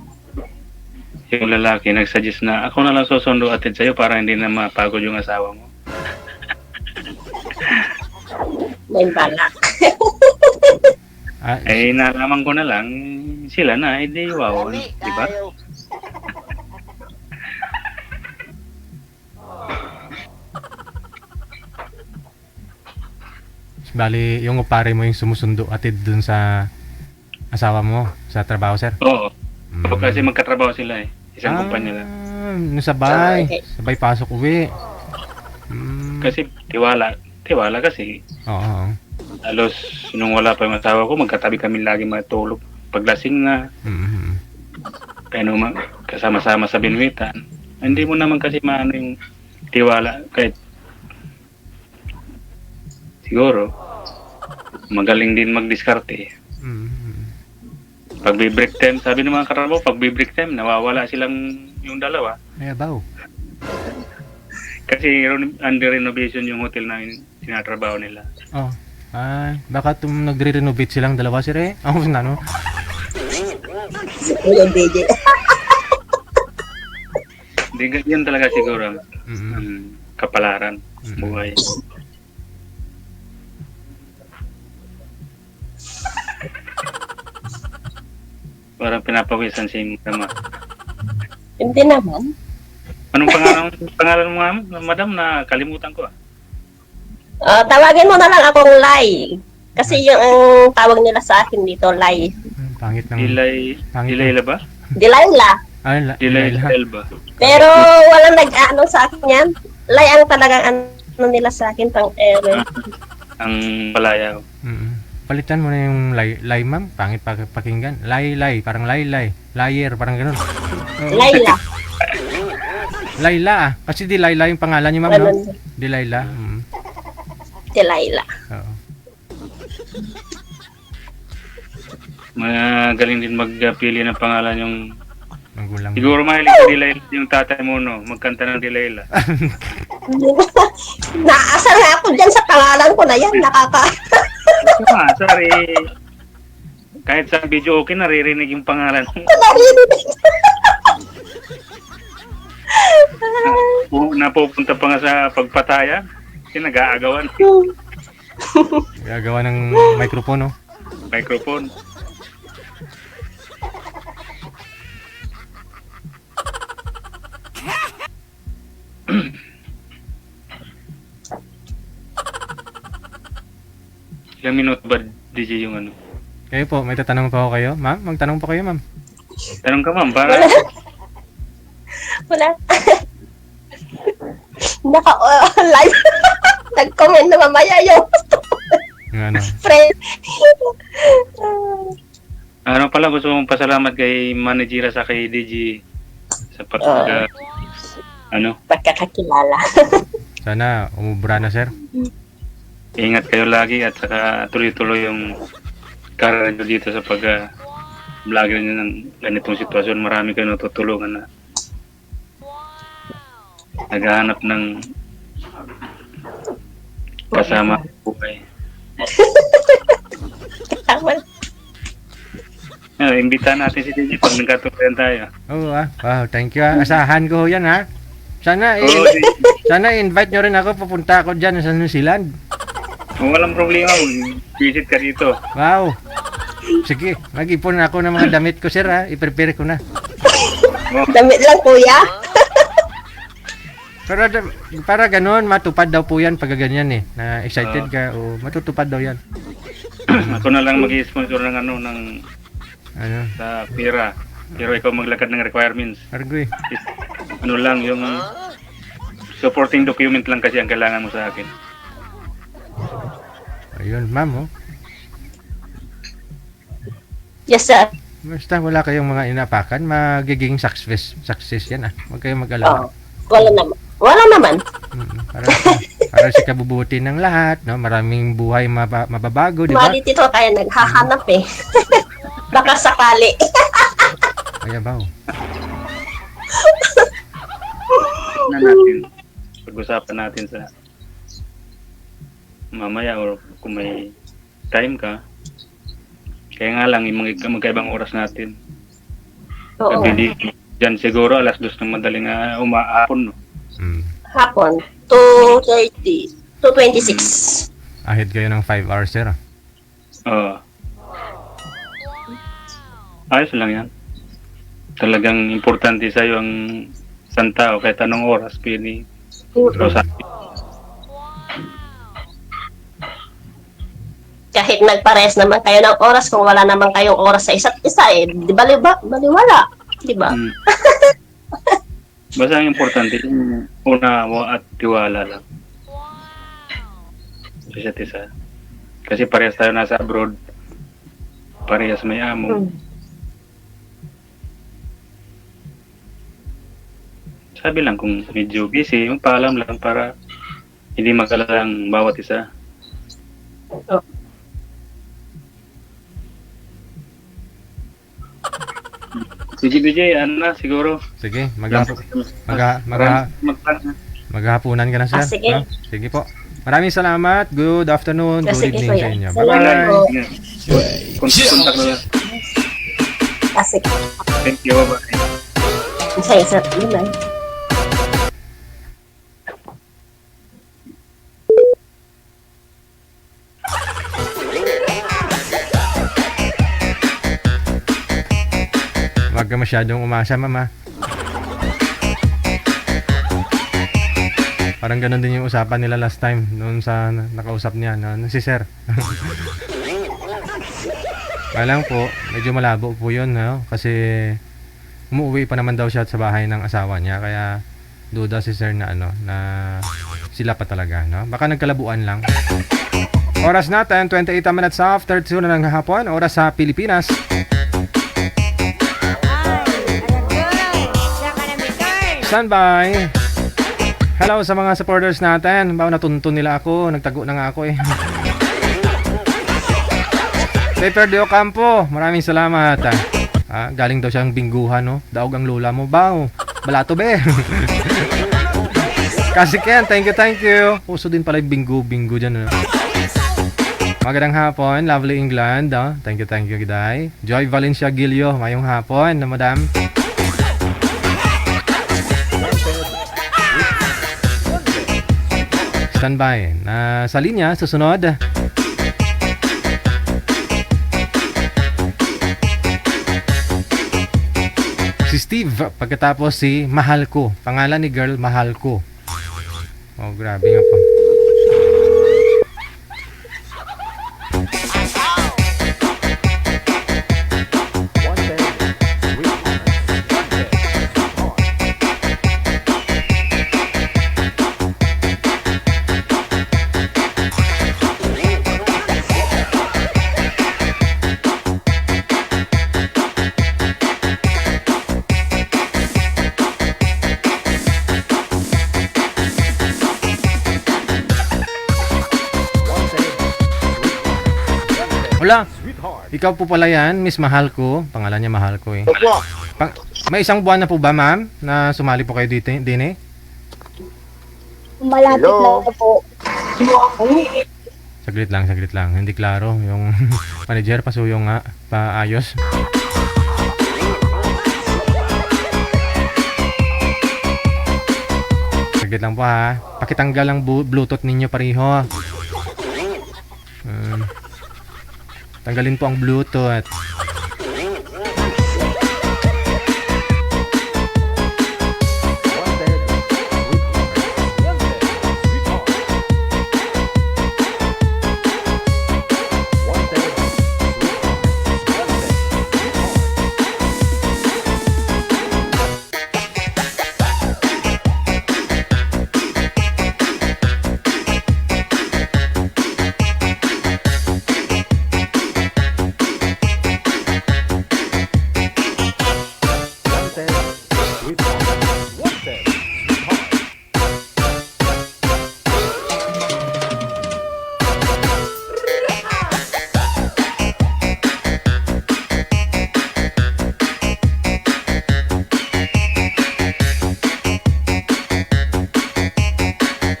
yung lalaki nagsuggest na ako na lang susundo atid sa'yo para hindi na mapagod yung asawa mo. May balak. Eh, nalaman ko na lang, sila na, hindi wow, di ba? Bali, yung pare mo yung sumusundo atid dun sa asawa mo sa trabaho, sir? Oo. Kasi magkatrabaho sila eh. Isang kumpanya lang. Nasabay. Sabay pasok uwi. Kasi tiwala kasi. Oo. Halos nung wala pa yung asawa ko, magkatabi kami lagi matulog. Paglasing na, kaya nung kasama-sama sa binwitan, hindi mo naman kasi maano yung tiwala. Kahit siguro, magaling din magdiskarte. Pag break time, sabi ng mga karamo, pag break time, nawawala silang yung dalawa. Ay, abaw. Kasi under renovation yung hotel na tinatrabaho nila. Oh. Ay, baka nagre-renovate silang dalawa, sir eh. Ako na, no? Yung DJ. Yan talaga siguro kapalaran, buhay. Parang pinapawisan si Mama. Hindi naman. Anong pangalan mo, madam, na kalimutan ko ah. Tawagin mo na lang akong Lai. Kasi yung tawag nila sa akin dito, Lai. Pangit ng... Dilayla ba? Dilayla. Dilayla Elba. Pero walang nag-ano sa akin yan. Lai ang talagang ano nila sa akin, pang Ang palayaw. Palitan mo na yung lay, ma'am. Pangit pakinggan. Lay, parang lay. Liar, parang ganun. Layla. Layla ah. Kasi di Layla yung pangalan niya, ma'am, no? Di Layla. Dilayla. Oo. Magaling din magpili ng pangalan yung... Magulang. Siguro mahilig sa Dilayla yung tatay mo, no? Magkanta ng Dilayla. Naasar nga ako dyan sa pangalan ko na yan. Sorry. Kahit sa video okay, naririnig yung pangalan mo. Napupunta pa nga sa pagpataya. Kasi nag-aagawan. Gagawa ng microphone, no? Microphone. Ilang minuto ba DJ yung ano. Kayo po, may tatanong pa ako kayo? Ma'am, magtanong pa kayo, ma'am. Tanong ka ma'am, para Wala. Live. Nag-comment na mamaya yung Yung ano. friend. ano pala gusto mong pasalamat kay Manijira sa kay DJ sa Pagkakakilala. Sana umubra na, sir. ingat kayo lagi at saka tuloy-tuloy yung karir nyo dito sa vlogger nyo ng ganitong sitwasyon. Marami kayo natutulungan na naghahanap ng kasama buhay. Tama. Imbitahan natin si DJ pag nagkatuloyan tayo. Oo, wow, thank you. Asahan ko yan, ha. Sana, Oo, sana invite nyo rin ako. Pupunta ako dyan sa New Zealand. walang problema. Visit ka dito. Wow. Sige, mag-ipon ako ng mga damit ko, sir, ha. I-prepare ko na. Damit lang, kuya. Para ganun, matupad daw po yan pag ganyan eh. Na excited ka, o matutupad daw yan. Ako na lang mag-sponsor ng ng Ano, sa pera. Pero ikaw maglakad ng requirements. argoy. Ano lang, yung supporting document lang kasi ang kailangan mo sa akin. Ayun, ma'am, oh. Yes, sir. Basta wala kayong mga inapakan, magiging success yan, ah. Huwag kayong mag-alala. Wala naman. Wala naman. Para sa kabubuti ng lahat, no? Maraming buhay mababago, di ba? Mali dito kaya naghahanap eh. Baka sakali. Kaya ba, oh. Na natin. Pag-usapan natin sa mamaya or kung may time ka. Kaya nga lang, yung magkaibang oras natin. Oo. Sabi dyan siguro alas 2 ng madaling umaapon, no? Hapon. 2:30. 2:26. Ahead kayo ng 5 hours, sir, ah. Oo. Ayos lang yan. Talagang importante sa'yo ang isang tao kahit anong oras pwede. Kahit nagpares naman kayo ng oras, kung wala naman kayong oras sa isa't isa eh, di baliwala. Di ba? Basta ang importante yung unawa at tiwala lang. Sa isa't isa. Kasi parehas tayo nasa abroad. Parehas may amo. Sabi lang kung medyo busy, magpaalam lang para hindi mag-alala ang bawat isa. Sige, BJ, ano na, siguro. Sige, maghahapunan ka na, sir. Sige. No? Sige po. Maraming salamat. Good afternoon. Good Sige, evening kuya. sa inyo. Salamat Bye-bye. po. Kontak na lang. Sige. Thank you, bye-bye. Isa. Bye. Huwag ka masyadong umasa, mama. Parang ganun din yung usapan nila last time noon sa nakausap niya, no? Si sir. Kaya lang po, medyo malabo po yun, no? Kasi umuwi pa naman daw siya sa bahay ng asawa niya, kaya duda si sir na na sila pa talaga, no? Baka nagkalabuan lang. Oras natin, 28 minutes after 2 na ng hapon, oras sa Pilipinas. Standby. Hello sa mga supporters natin. Bawa natuntun nila ako. Nagtago na nga ako eh. Paper de Ocampo, maraming salamat. Galing daw siyang bingguhan, no? Daog ang lola mo, baw. Balato be. Kasi Ken, thank you. Uso din pala yung bingo dyan, no? Magandang hapon, lovely England. Thank you, Giday. Joy Valencia Gilio, mayong hapon, na madam. Standby. Sa linya, susunod. Si Steve, pagkatapos si Mahal Ko. Pangalan ni girl, Mahal Ko. Oh, grabe nga po. Wala, ikaw po pala yan, Miss Mahal ko. Pangalan niya Mahal ko eh. May isang buwan na po ba, ma'am, na sumali po kayo dito, din eh? Malapit na po. Saglit lang. Hindi klaro. Yung manager, pasuyo nga. Paayos. Saglit lang po ha. Pakitanggal ang Bluetooth ninyo pareho. Tanggalin po ang Bluetooth.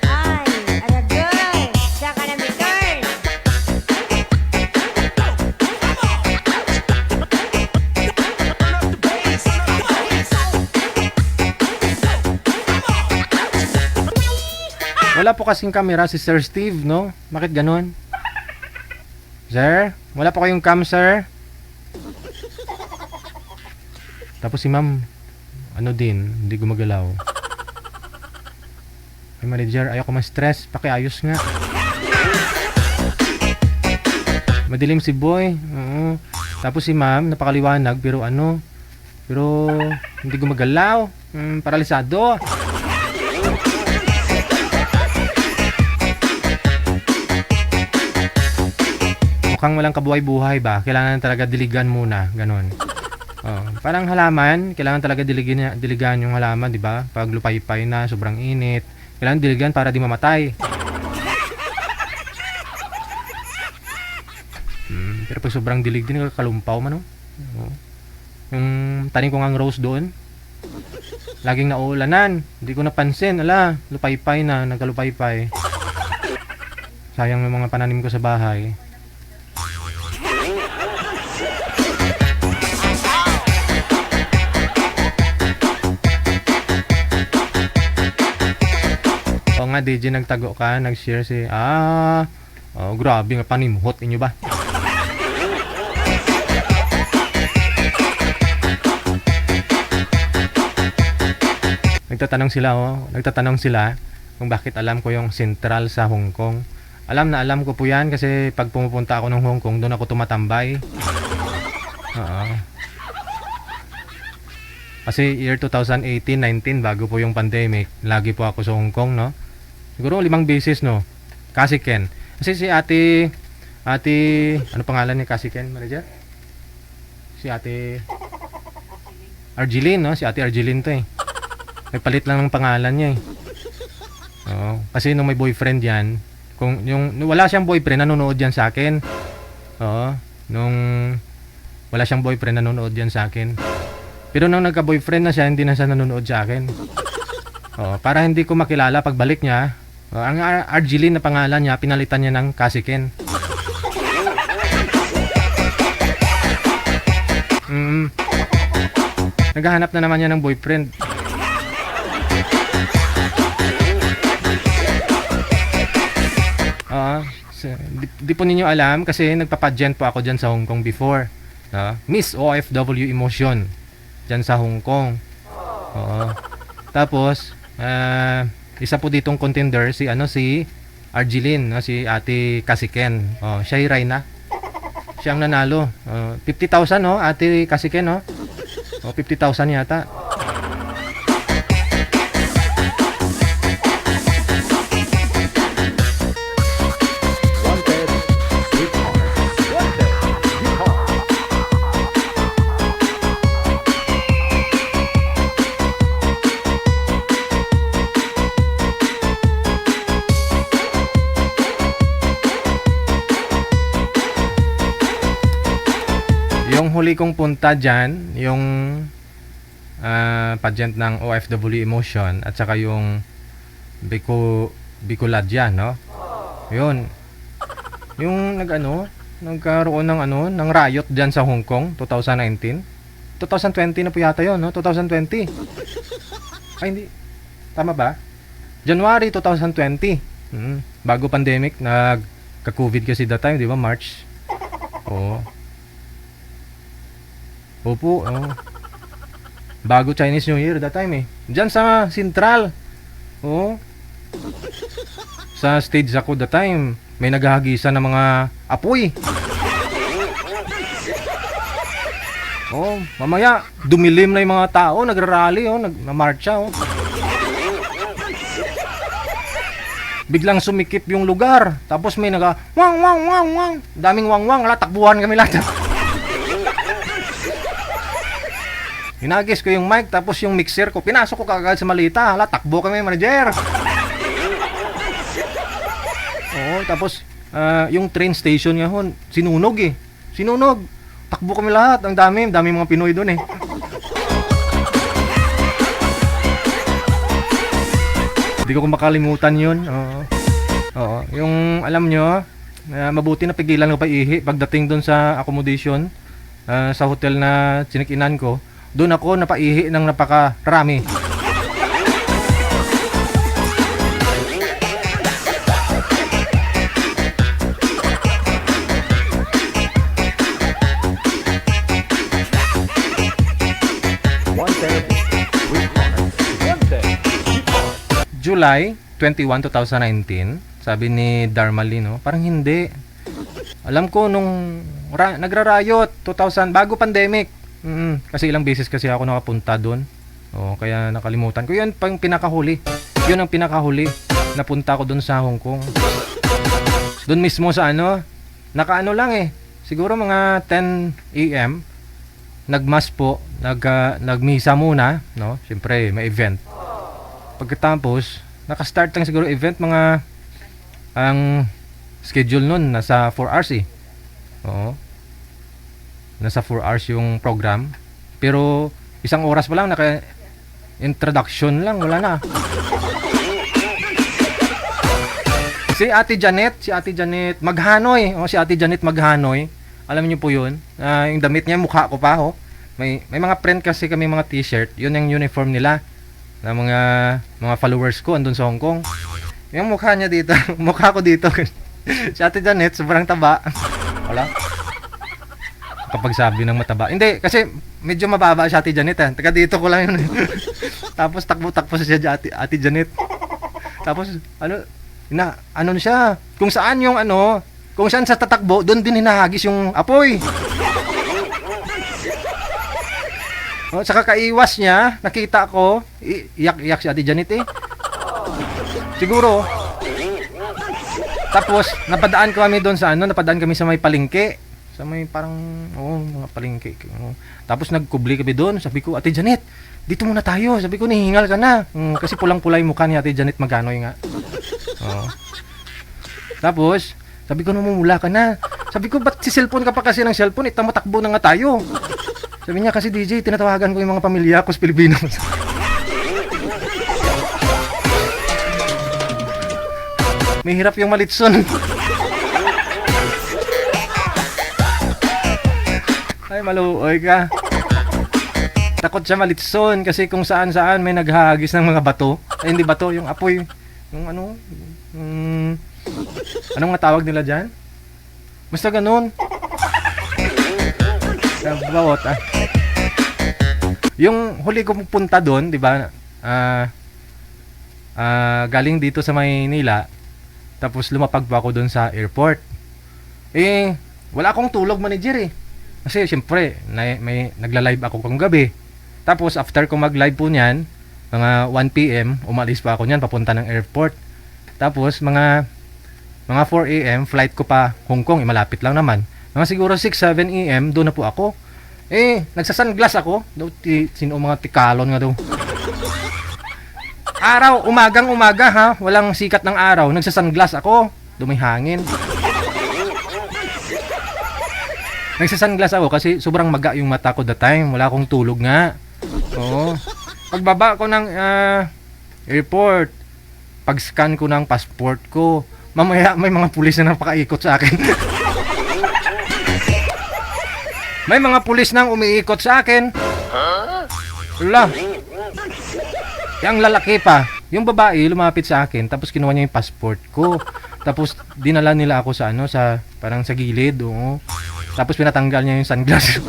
Ay, Aragoy! Saka na may turn! Wala po kasing camera si Sir Steve, no? Bakit ganun? Sir? Wala po kayong cam, sir? Tapos si ma'am, ano din, hindi gumagalaw. Ay, manager, ayoko ma-stress. Pakiayos nga. Madilim si boy. Oo. Tapos si ma'am, napakaliwanag, pero ano? Pero hindi gumagalaw. Paralisado. Mukhang walang kabuhay-buhay ba? Kailangan talaga diligan muna, ganun. Parang halaman, kailangan talaga diligan yung halaman, di ba? Pag lupay-pay na, sobrang init, kailangan diligan para di mamatay. Pero pag sobrang dilig din, kalumpaw man, no? Yung tanim ko ngang rose doon, laging nauulanan, hindi ko napansin, ala, lupay-pay na, nagkalupay-pay. Sayang yung mga pananim ko sa bahay. O nga, DJ, nagtago ka, nag-share si... grabe nga, panimhot inyo ba? Nagtatanong sila kung bakit alam ko yung Central sa Hong Kong. Alam ko po yan kasi pag pumupunta ako ng Hong Kong, doon ako tumatambay. Kasi year 2018-19, bago po yung pandemic, lagi po ako sa Hong Kong, no? Siguro 5 beses, no? Kasi Ken. Kasi si ate, ano pangalan ni Kasi Ken, manager? Si ate Argeline, no? Si ate Argeline to eh. May palit lang ng pangalan niya eh. Kasi nung may boyfriend yan, kung wala siyang boyfriend, nanonood yan sa akin. Nung wala siyang boyfriend, nanonood yan sa akin. Pero nung nagka-boyfriend na siya, hindi na siya nanonood sa akin. Para hindi ko makilala pagbalik niya, ang Argeline na pangalan niya, pinalitan niya ng Kasiken. Naghahanap na naman niya ng boyfriend. Di po ninyo alam kasi nagpapageant po ako dyan sa Hong Kong before. Miss OFW Emotion dyan sa Hong Kong. Tapos isa po ditong contender si Argeline, si Ate Kasiken. Siya ay Reyna. Siya ang nanalo. 50,000 Ate Kasiken 50,000 yata. huli kong punta dyan, yung pageant ng OFW Emotion at saka yung Bicoladya, no? Yun. Yung nagkaroon ng riot dyan sa Hong Kong 2019. 2020 na po yata yun, no? 2020. Ay, hindi. Tama ba? January 2020. Bago pandemic, nagka-COVID kasi that time, di ba? March. Oo. Opo, bago Chinese New Year that time eh. Diyan sa Central. Oo. Sa stage ako that time, may naghahagisan ng mga apoy. Oh, mamaya dumilim na yung mga tao, nagrarally, nagmamarcha, Biglang sumikip yung lugar. Tapos may wang wang wang wang. Daming wang wang, takbuhan kami lahat. Hinagis ko yung mic, tapos yung mixer ko, pinasok ko kagad sa malita. Takbo kami, manager. Oo, tapos yung train station nga sinunog eh. Sinunog. Takbo kami lahat. Ang dami mga Pinoy doon eh. Hindi ko makalimutan yun. Oo. Yung alam nyo, mabuti na pigilan ko pa ihi pagdating doon sa accommodation sa hotel na sinikinan ko. Doon ako napaihi ng napakarami. July 21, 2019, sabi ni Darmalino, parang hindi. Alam ko nung nagra-riot 2000 bago pandemic. Kasi ilang beses kasi ako nakapunta doon. Kaya nakalimutan ko. Yun pang pinakahuli. Yun ang pinakahuli. Napunta ko doon sa Hong Kong. Doon mismo sa nakaano lang eh. Siguro mga 10 AM. Nagmas po, nagmisa muna, no? Siyempre, may event. Pagkatapos, naka-start lang siguro event ang schedule nun nasa 4 hours eh. Oo. Nasa 4 hours yung program. Pero isang oras pa lang naka-introduction lang, wala na. Si Ate Janet Maghanoy. Si Ate Janet Maghanoy. Alam niyo po 'yun. Yung damit niya mukha ko pa May mga print kasi kami mga t-shirt. 'Yun ang uniform nila na mga followers ko andun sa Hong Kong. Yung mukha niya dito, mukha ko dito. Si Ate Janet sobrang taba. Wala. Kapag sabi ng mataba. Hindi, kasi medyo mababa si Ate Janet Taga dito ko lang yun. Tapos takbo-takbo siya Ate Janet. Tapos ano siya, kung saan sa tatakbo, doon din hinahagis yung apoy. Sa kakaiwas niya, nakita ko, iyak-iyak si Ate Janet eh. Siguro. Tapos, napadaan kami doon sa napadaan kami sa may palengke. Sa may parang, mga palengke. Tapos nagkubli kami doon. Sabi ko, Ate Janet, dito muna tayo. Sabi ko, nihingal ka na. Kasi pulang-pula yung mukha ni Ate Janet Maghanoy nga. Tapos, sabi ko, namumula ka na. Sabi ko, ba't si cellphone ka pa kasi ng cellphone? Matakbo na nga tayo. Sabi niya, kasi DJ, tinatawagan ko yung mga pamilya ko sa Pilipinas. May hirap yung Malitson. Ay, maluoy ka. Takot siya Malitson kasi kung saan-saan may naghahagis ng mga bato. Ay, hindi bato, yung apoy. Yung anong nga tawag nila dyan? Basta ganun. Bawat Yung huli ko punta doon, di ba? Galing dito sa Maynila. Tapos lumapag pa ako doon sa airport. Wala akong tulog manager eh. Kasi syempre, may nagla-live ako kung gabi. Tapos after ko mag-live po niyan, mga 1 PM, umalis pa ako niyan papunta ng airport. Tapos mga 4 AM, flight ko pa Hong Kong, malapit lang naman. Mga siguro 6-7 AM, doon na po ako. Nagsasunglass ako. Sino mga tikalon nga daw. Araw, umaga ha. Walang sikat ng araw. Nagsasunglass ako. Dumihangin. Nagsasunglass ako kasi sobrang maga yung mata ko that time. Wala akong tulog nga. Oo. Pagbaba ko ng airport, pag-scan ko ng passport ko, mamaya may mga pulis na napakaikot sa akin. May mga pulis nang umiikot sa akin. Wala. Yung lalaki pa, yung babae lumapit sa akin tapos kinuha niya yung passport ko. Tapos dinala nila ako sa sa parang sa gilid, oo. Tapos pinatanggal niya yung sunglass.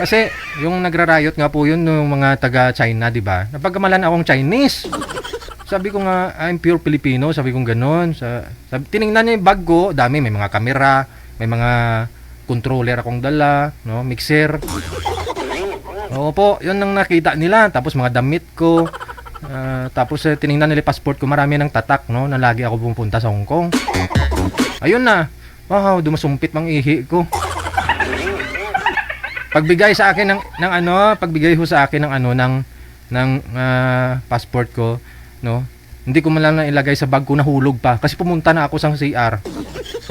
Kasi yung nagrarayot nga po yun yung mga taga China, 'di ba? Napagkamalan akong Chinese. Sabi ko nga, I'm pure Filipino, sabi ko ganoon. Tiningnan niya yung bag ko, dami, may mga kamera, may mga controller akong dala, no, mixer. Oo po, yun ang nakita nila. Tapos mga damit ko. Tapos tiningnan nila yung passport ko, marami ng tatak, no, na lagi ako pupunta sa Hong Kong. Ayun na. Wow, dumasumpit mang ihi ko. Pagbigay sa akin pagbigay ho sa akin ng passport ko, no. Hindi ko man lang nailagay sa bag ko, nahulog pa kasi pumunta na ako sa CR.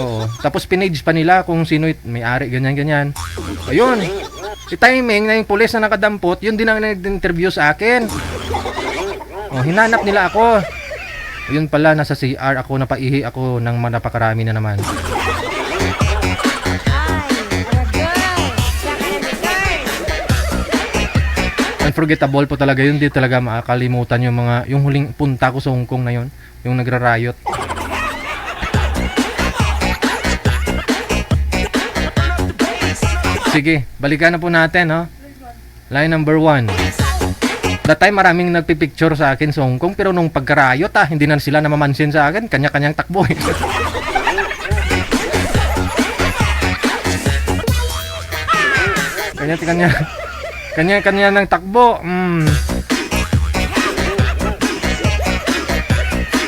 Oo. Tapos pinage pa nila kung sino may-ari, ganyan. Ayun. Si timing na yung pulis na nakadampot, yun din ang nag-interview sa akin. Oh, hinanap nila ako. Yun pala, nasa CR ako, napaihi ako ng napakarami na naman. Unforgettable po talaga yun, di talaga makakalimutan yung huling punta ko sa Hong Kong na yun, yung nagrarayot. Sige, balikan na po natin, no? Line number 1. That time maraming nagpipicture sa akin sa Hong Kong, pero nung pagkarayot hindi na sila namamansin sa akin, kanya-kanyang takbo. Kanya-kanya ng takbo.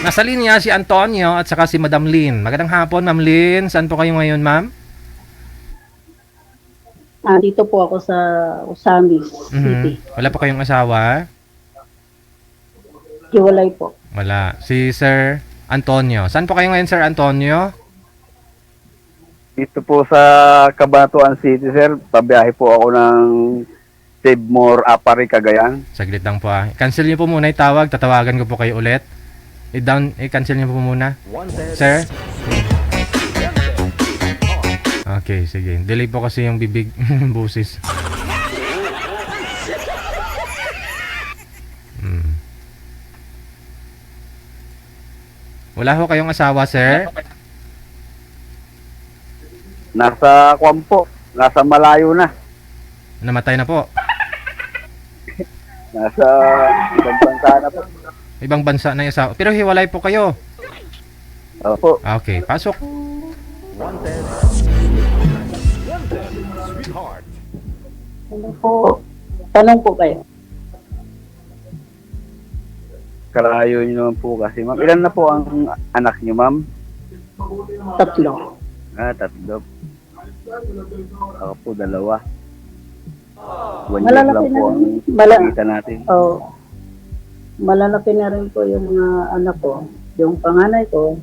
Nasa linya si Antonio at saka si Madam Lynn. Magandang hapon, Ma'am Lynn. Saan po kayo ngayon, ma'am? Dito po ako sa Osamis City. Wala po kayong asawa? Hiwalay po. Wala. Si Sir Antonio. Saan po kayo ngayon, Sir Antonio? Dito po sa Cabanatuan City, sir. Pabiyahe po ako ng Save More Apari, Cagayan. Saglit lang po Cancel niyo po muna yung tawag. Tatawagan ko po kayo ulit. I-cancel niyo po muna. Sir? Okay, sige. Delay po kasi yung bibig busis. Wala ho kayong asawa, sir? Nasa Kwampo. Nasa malayo na. Namatay na po. Nasa ibang bansa na po. Ibang bansa na yung asawa. Pero hiwalay po kayo. Opo. Okay, pasok. Ano po? Tanong po kayo. Karayo nyo naman po kasi, ma'am. Ilan na po ang anak nyo, ma'am? 3. 3. Ako po 2. 1 year Malalaki lang na po rin. ang kita natin. Malalaki na rin po yung mga anak ko. Yung panganay ko,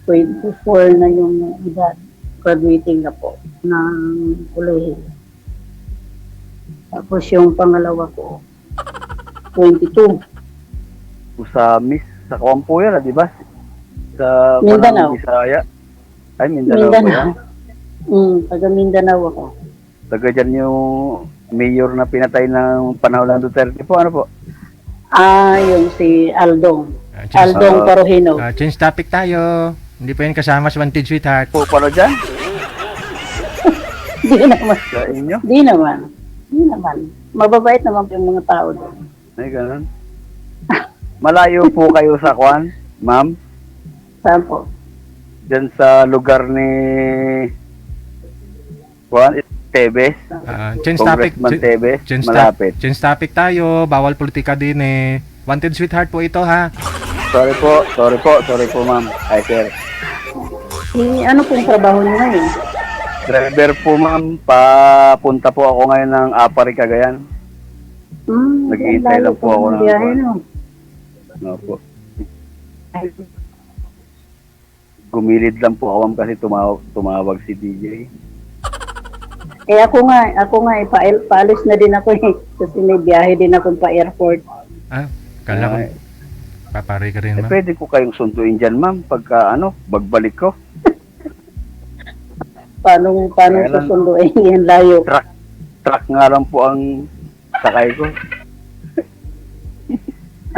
24 na yung edad. Graduating na po ng kolehiyo. Tapos yung pangalawa ko, 22. Sa sa Kwampo yan, di ba? Sa Mindanao. Bisaya. Ay, Mindanao po yan. Taga Mindanao ako. Taga dyan yung mayor na pinatay ng panahon ng Duterte po. Ano po? Yung si Aldong. Aldong Paruhino. Change topic tayo. Hindi pa yun kasama sa Wanted Sweetheart. Po, paano dyan? Di naman. Sa inyo? Di naman. Mababait naman po yung mga tao doon. Ay, ganun. Malayo po kayo sa Kwan, ma'am? Saan po? Diyan sa lugar ni Kwan, Tebes. Change topic. Congressman Tebes, malapit. Change topic tayo. Bawal politika din eh. Wanted Sweetheart po ito, ha? Sorry po, ma'am. Ay, sir. Ano pong trabaho niyo ngayon? Driver po, ma'am. Papunta po ako ngayon ng Apari, Cagayan. Naghihintay lang po ako ng biyahe, no? No po. Gumilid lang po ako ma'am kasi tumawag si DJ. Eh ako nga, paalis na din ako eh. Kasi may biyahe din ako pa airport. Ah, kala ko. Ay. Papari ka rin, ma'am. Pwede ko kayong sunduin dyan ma'am pagka bagbalik ko. Paano Kaya lang- susunduin yan layo? Truck nga lang po ang sakay ko.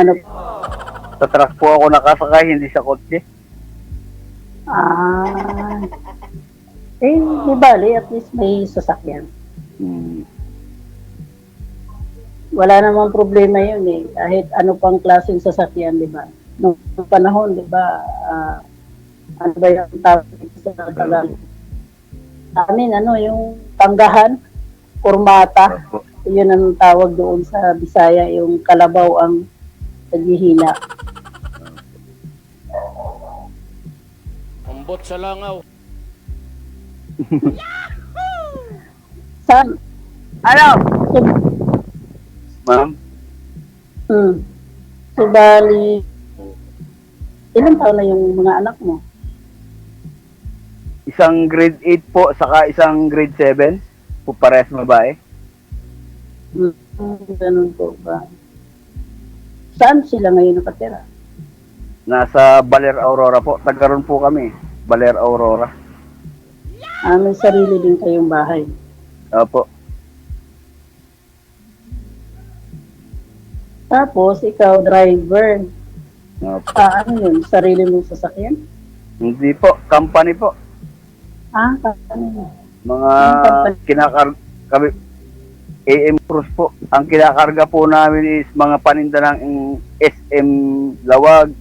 Ano? Sa truck po ako nakasakay, hindi sa kotse. Ah. Eh, di bali, at least may sasakyan. Hmm. Wala namang problema yun eh. Kahit ano pang klaseng sasakyan, di ba? Noong panahon, di ba, ano ba yung tawag sa Tagalog? Amin, yung tanggahan, kurmata. Opo. Yun ang tawag doon sa Bisaya, yung kalabaw ang naghihina. Ambot sa langaw. Saan? Ano? Ma'am, So, bali, ilang taon na yung mga anak mo? isang grade 8 po, saka isang grade 7. Po parehas babae. Ganun po ba? Saan sila ngayon nakatira? Nasa Baler Aurora po. Tagaroon po kami. Baler Aurora. May sarili din kayong bahay. Opo. Tapos, ikaw, driver. Opo. Ano yun? Sarili mong sasakyan? Hindi po. Company po. Ano yun? Mga kami AM Cruz po. Ang kinakarga po namin is mga paninda ng SM Lawag,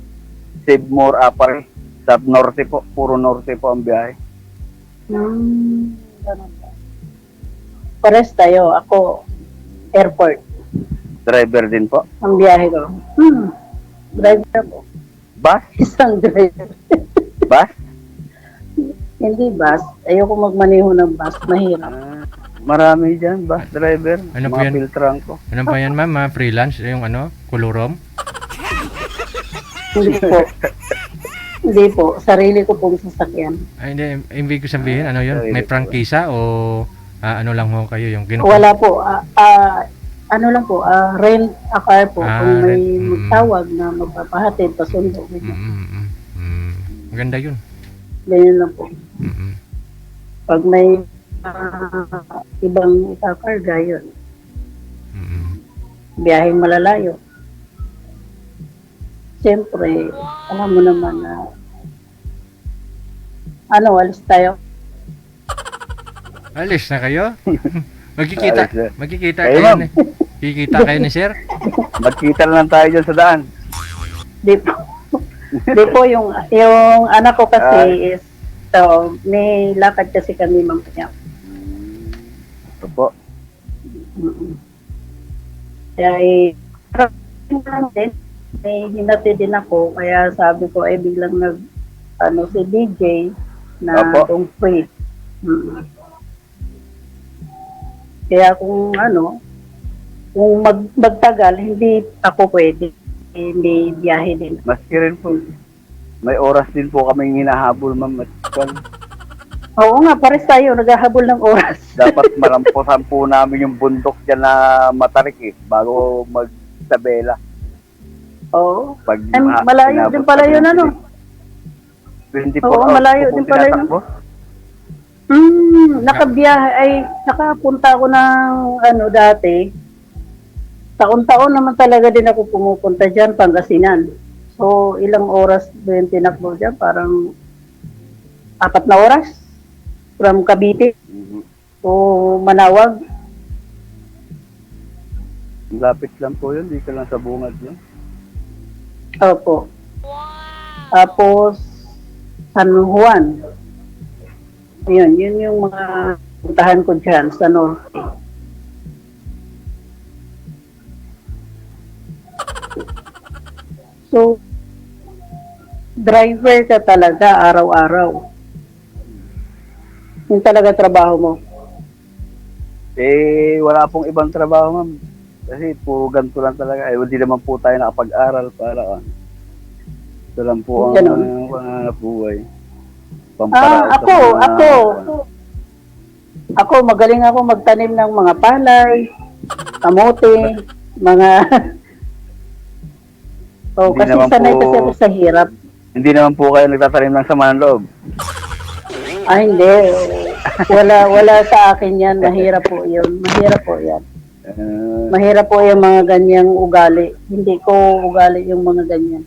Save More Apare. Sa norte po. Puro norte po ang biyahe. Ganun ba? Pares tayo. Ako, airport. Driver din po. Ang biyahe ko. Driver po. Bus? Isang driver. Bus? Hindi bus. Ayoko magmaneho ng bus. Mahirap. Marami dyan. Bus driver. Ano po mga yan? filtrang ko. Ano pa yan, ma'am? Freelance? Yung kulurom? Hindi po. Hindi po. Sarili ko pong sasakyan. Ay, hindi. Ibig ko sabihin, ano yun? May prangkisa o ano lang ho kayo? Yung Wala po. Ano lang po. Rent a car po. Kung may magtawag na magpapahatid, pasundo. Maganda yun. Ganyan lang po. Pag may ibang ikakarga yun. Biyaheng malalayo. Siyempre, alam mo naman na alis tayo. Alis na kayo? Alis na. Magkikita Kayo, kayo ma'am. Kikita kayo ni sir? Magkita na lang tayo dyan sa daan. Di po. Di po yung anak ko kasi is may lakad kasi kami mamaya. Ito po. Kaya may hinati din ako, kaya sabi ko biglang si DJ na Opo. kung free. Kaya kung magtagal, hindi ako pwede. Hindi biyahe din. Maski rin po. May oras din po kaming hinahabol, ma'am. Oo nga, pares tayo, naghahabol ng oras. Dapat malamposan po namin yung bundok dyan na Matarik bago mag-Isabela. Oo. Pag malayo din pala yun, 24 Oo, hours malayo po din pala yun. tinatakbo. Nakapunta ako ng dati. Taon-taon naman talaga din ako pumupunta dyan, Pangasinan. So, ilang oras ba yung tinakbo dyan? Parang 4 na oras from Cavite to Manawag. Lapit lang po yun, di ka lang sa bungad yun. Opo. Tapos, San Juan. Yun yung mga puntahan ko dyan sa Norte. So, driver ka talaga araw-araw. Yung talaga trabaho mo. Wala pong ibang trabaho, ma'am. Kasi puro ganito lang talaga. Hindi naman po tayo nakapag-aral para ito lang po ang Ganun. panganap buhay. Ako, magaling ako magtanim ng mga palay, kamote, mga... Hindi kasi naman sanay po- kasi ako sa hirap. Hindi naman po kayo nagtatanim ng sama ng loob. Hindi. Wala sa akin yan. Mahirap po yun. Mahirap po yan. Mahirap po yung mga ganyang ugali. Hindi ko ugali yung mga ganyan.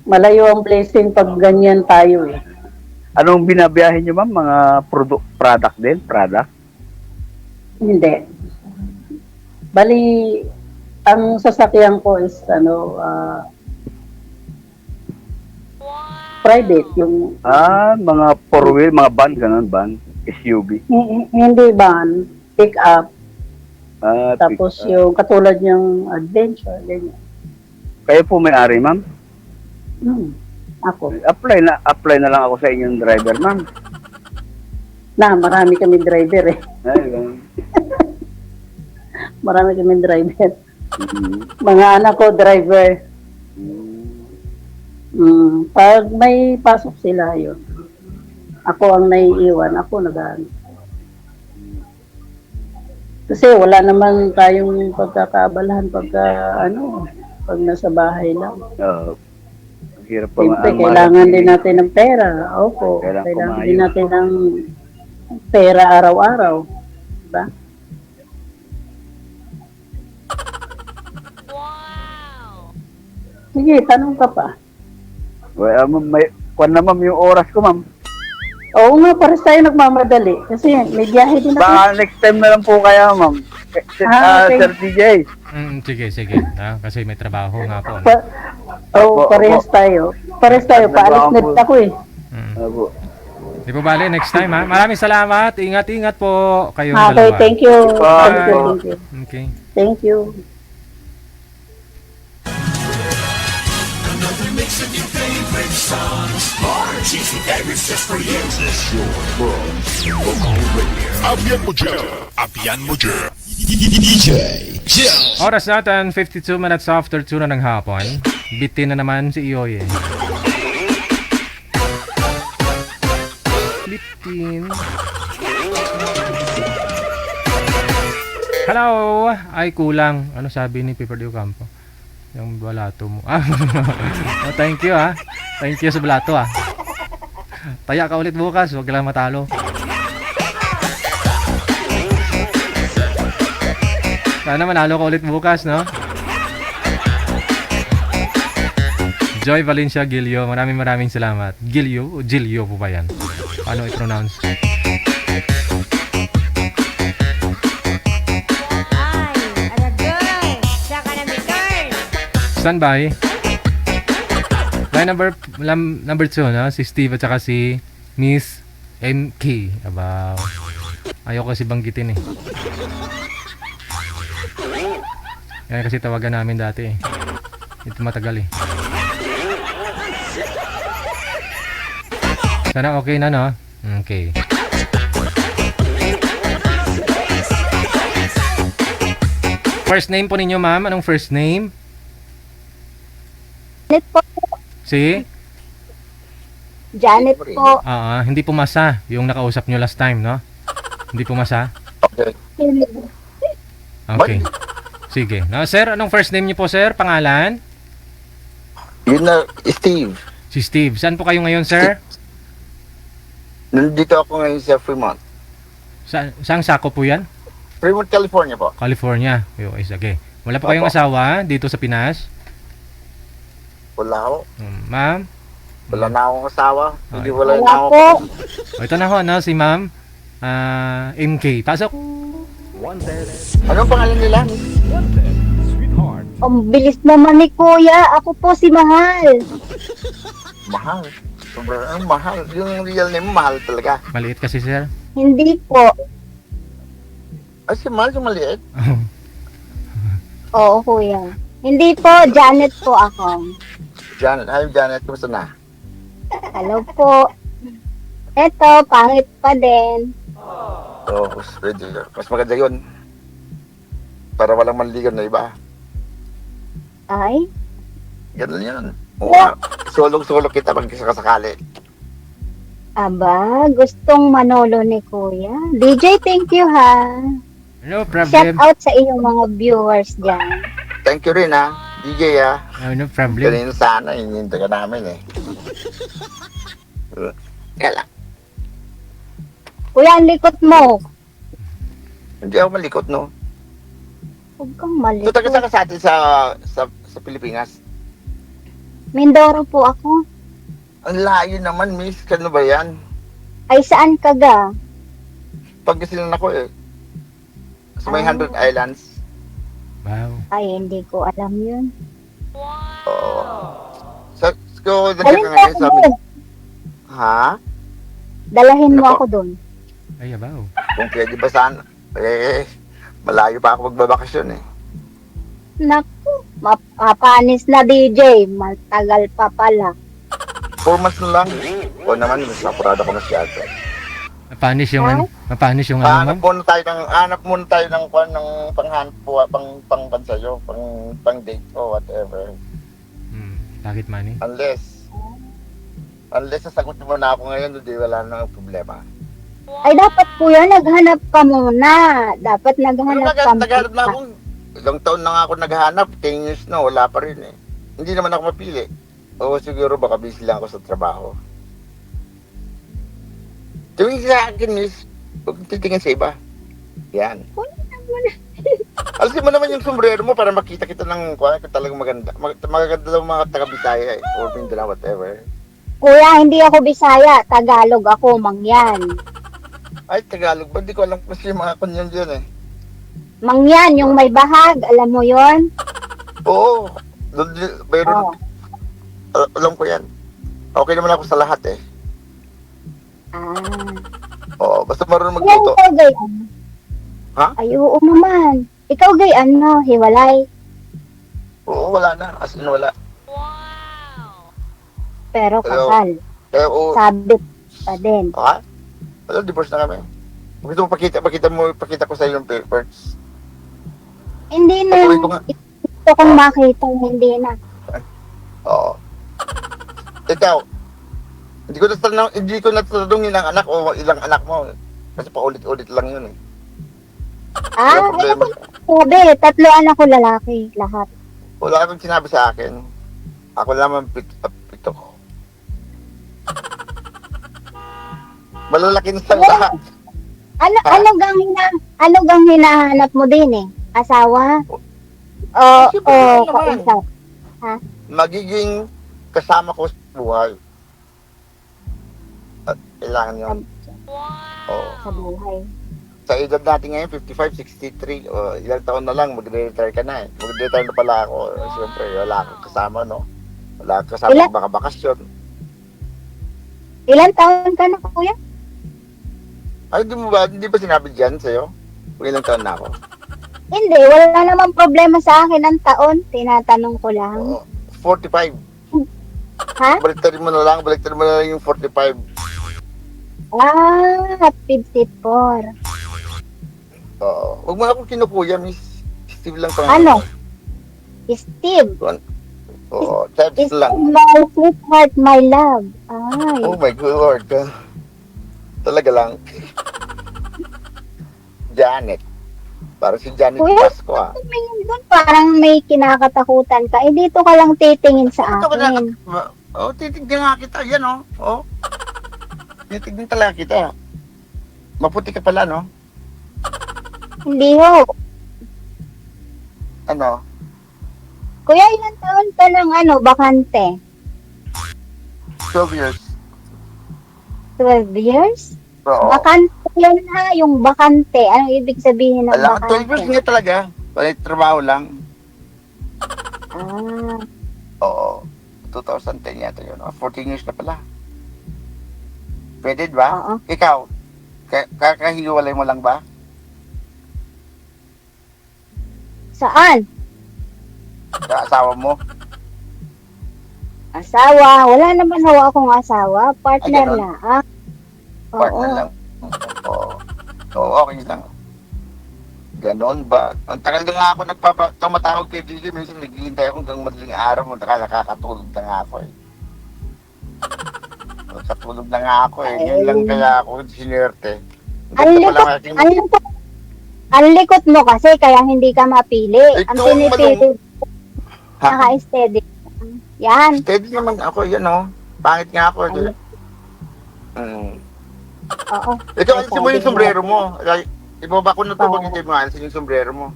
Malayo ang blessing pag ganyan tayo eh. Anong binabiyahin nyo, ma'am? Mga product din? Product? Hindi. Bali, ang sasakyan ko is private, yung Mga four-wheel, mga van, ganun, van. SUV. hindi van, pick up, tapos pick up. yung katulad yung adventure, ganyan. Kayo po may-ari, ma'am? Ako. Apply na lang ako sa inyong driver, ma'am. Marami kami driver eh. Ay, ganun. Marami kami driver. Mhm. Mga anak ko driver. Pag may pasok sila yun, ako ang naiiwan, ako nag-ano. Kasi wala naman tayong pagkakaabalahan pag nasa bahay lang. Hirap pa Siyempre, kailangan din natin ng pera. Opo, Kailangan kailangan kumain. din natin ng pera araw-araw. Diba? Sige, tanong ka pa. Well, kwan na, ma'am, yung oras ko, ma'am. Oo nga, pares tayo nagmamadali. Kasi may biyahe din ako. Baka next time na lang po kaya, ma'am. Okay. Sir DJ. Sige. Kasi may trabaho nga po. Parehas tayo. Parehas tayo. Paalis na ako eh. Opo. Di po bali, next time ha. Maraming salamat. Ingat-ingat po kayong Okay, dalawa. thank you. Bye. Thank you. Okay. Thank you. Abian mo dyan. Abian mo dyan. Oras natin, 52 minutes after 2 na ng hapon. Bitin na naman si Iyoy eh. Bitin. Hello! Ay, kulang. Ano sabi ni Piper de Ocampo? Yung balato mo. Oh, thank you ah. Thank you sa balato ah. Taya ka ulit bukas. Huwag ka lang matalo. Sana manalo ka ulit bukas, no? Joy Valencia Gilio, maraming salamat. Gilio o Gilio po ba yan? Paano i-pronounce? Ay, Aragay. Saka na may turn. Standby. Line number 2, no? Si Steve at saka si Miss MK. Aba, ayoko kasi banggitin eh. Yan kasi tawagan namin dati eh. Ito matagal eh. Sana okay na, no? Okay. First name po ninyo, ma'am. Anong first name? Janet po. Si? Janet po. Hindi pumasa yung nakausap nyo last time, no? Hindi pumasa? Okay. Sige. No, sir, anong first name niyo po, sir? Pangalan? Yun na, Steve. Si Steve. Saan po kayo ngayon, sir? Nandito ako ngayon sa Fremont. Saang sako po yan? Fremont, California po. California. Okay. Wala po kayong Opo. asawa dito sa Pinas? Wala ako. Ma'am? Wala na akong asawa. Hindi Okay. wala na Wala ako. po. Ito na ho, no? Si ma'am. MK. Pasok. Anong pangalan nila? Ang bilis naman ni Kuya. Ako po si Mahal. Mahal. Sobrang mahal. Yung real name mo, mahal talaga. Maliit kasi, sir. Hindi po. Ay, si Mahal yung maliit. Oo, Kuya. Hindi po. Janet po ako. Janet. Hi, Janet. Kumusta na? Hello po. Eto, pangit pa din. Oh, pwede. Mas maganda yun. Para walang manligan na iba. Ay, Ganun yun. Oo, sulong-sulong kita pag sakasakali. Aba, gustong manolo ni Kuya. DJ, thank you ha. No Shout problem. out sa iyong mga viewers dyan. Thank you rin ha, DJ ha. No problem. Ganun sana, hinihintay ka namin eh. Kaya lang, Kuya, ang likot mo. hindi ako malikot no. Huwag kang So, taga malikot. ka sa atin sa Pilipinas. Mindoro po ako. Ang layo naman, miss. Kano ba yan? Ay, saan ka ga? Pagkasilan ako eh. Sa may Ah. 100 Islands. Wow. Ay, hindi ko alam yun. Oo. So, Dalhin nandiyan mo ka ngayon ako sa doon. Ha? Dalahin mo Ano po? ako doon. Ay, abaw. Kung pwede ba sana? Malayo pa ako magbabakasyon eh. Naku, mapanis na DJ. Matagal pa pala. 4 months na lang. O naman, mas napurado ko masyado. Mapanis yung Ha? ano? Mapanis yung ano, Hanap ma'am? muna tayo ng kwan ng panghanap po, pang pansayo, pang date o whatever. Pocket money. Unless sasagutin mo na ako ngayon, hindi wala nang problema. Ay, dapat kuya, naghanap ka muna. Dapat naghanap ka Naghanap na ako. Ilang taon na nga ako naghanap, 10 years na, wala pa rin eh. Hindi naman ako mapili. O siguro baka busy lang ako sa trabaho. Tuwing sa akin, miss, huwag titingin sa iba. Yan. Alisin mo naman yung sombrero mo para makita kita ng kung talagang maganda. Maganda daw mga taga-Bisaya eh, or Mindanao, whatever. Kuya, hindi ako Bisaya. Tagalog ako, mangyan. Ay, Tagalog ba? Di ko alam kasi yung mga kunyan dyan eh. Mangyan, yung may bahag. Alam mo yon? Oo. Mayroon. Oh. Alam ko yan. Okay naman ako sa lahat eh. Ah. Oo, basta marunong Kuya, magluto. ikaw gay ano? Ha? Ay, oo naman. Ikaw gay ano, hiwalay. Oo, wala na. As in, wala. Pero Hello? kasal. Oo. Sabit pa din. Ha? Wala, divorce na kami. Gusto mo pakita ko sa iyo yung papers. Hindi na. Patuloy ko nga. Gusto kong makita, hindi na. Oo. Ikaw, hindi ko natanungin ang anak o ilang anak mo. Kasi paulit-ulit lang yun eh. Ah, Wala problema. sabi, 3 anak ko lalaki, lahat. Wala kang sinabi sa akin. Ako lamang pito ko. Malalaki na sa lahat. Ano Ha? ano gang hinahanap mo din eh? Asawa? O Siyempre, ano naman. kausap? Magiging kasama ko sa buhay. At kailangan yun. Oo. Sa buhay. Sa edad natin ngayon, 55, 63, ilang taon na lang, magre-retire ka na eh. Magre-retire na pala ako. Siyempre, wala akong kasama, no? Wala akong kasama Ilan? baka bakasyon. Ilan taon ka na, kuya? Ay, hindi ba sinabi dyan sa'yo? Kung ilang taon na ako? Hindi, wala namang problema sa akin ang taon. Tinatanong ko lang. Oo. 45. Ha? Baliktarin mo na lang yung 45. Ah, 54. Oo. Huwag mo akong kinukuya, Miss. Steve lang pa. Ano? Steve. Oo, types Steve, lang. my sweetheart, my love. Ay. Oh my good Lord. Talaga lang. Janet. Parang si Janet Kuya, Pasco ah. tumingin doon, parang may kinakatakutan ka. Eh, dito ka lang titingin sa Ito ka na. akin. Oh, titignan nga kita. Yan oh. Oh. Titignan talaga kita. Maputi ka pala, no? Hindi ho. Ano? Kuya, ilang taon ka ng bakante? 12 years. 12 years? Oo. Bakante yan ha, yung bakante. Anong ibig sabihin ng Alam, 12 years bakante? nga talaga. Balik trabaho lang. Ah, Oo. 2010 yata yun. 14 years na pala. Pwede ba? oo. Ikaw, kakahiwalay mo lang ba? Saan? Sa asawa mo? Asawa. Wala naman ho akong asawa. Partner Ay, ganun. na. Ah. Partner Oo. lang. Oo. Oo, okay lang. Ganon ba? Ang tagal na nga ako tumatawag kay DJ. Minsan naghihintay ako hanggang madaling araw. Nakakatulog na nga ako eh. Nakatulog na nga ako eh. Yun lang kaya ako sinerte. Ang likot mo kasi kaya hindi ka mapili. Ang Ikaw pinipili, Ha? naka-steady. Yan. Steady naman ako, yan oh. Pangit nga ako. Ay. Oo. Ikaw, alisin mo yung sombrero mo. Ibaba ko na ito pag hindi mo alisin yung sombrero mo.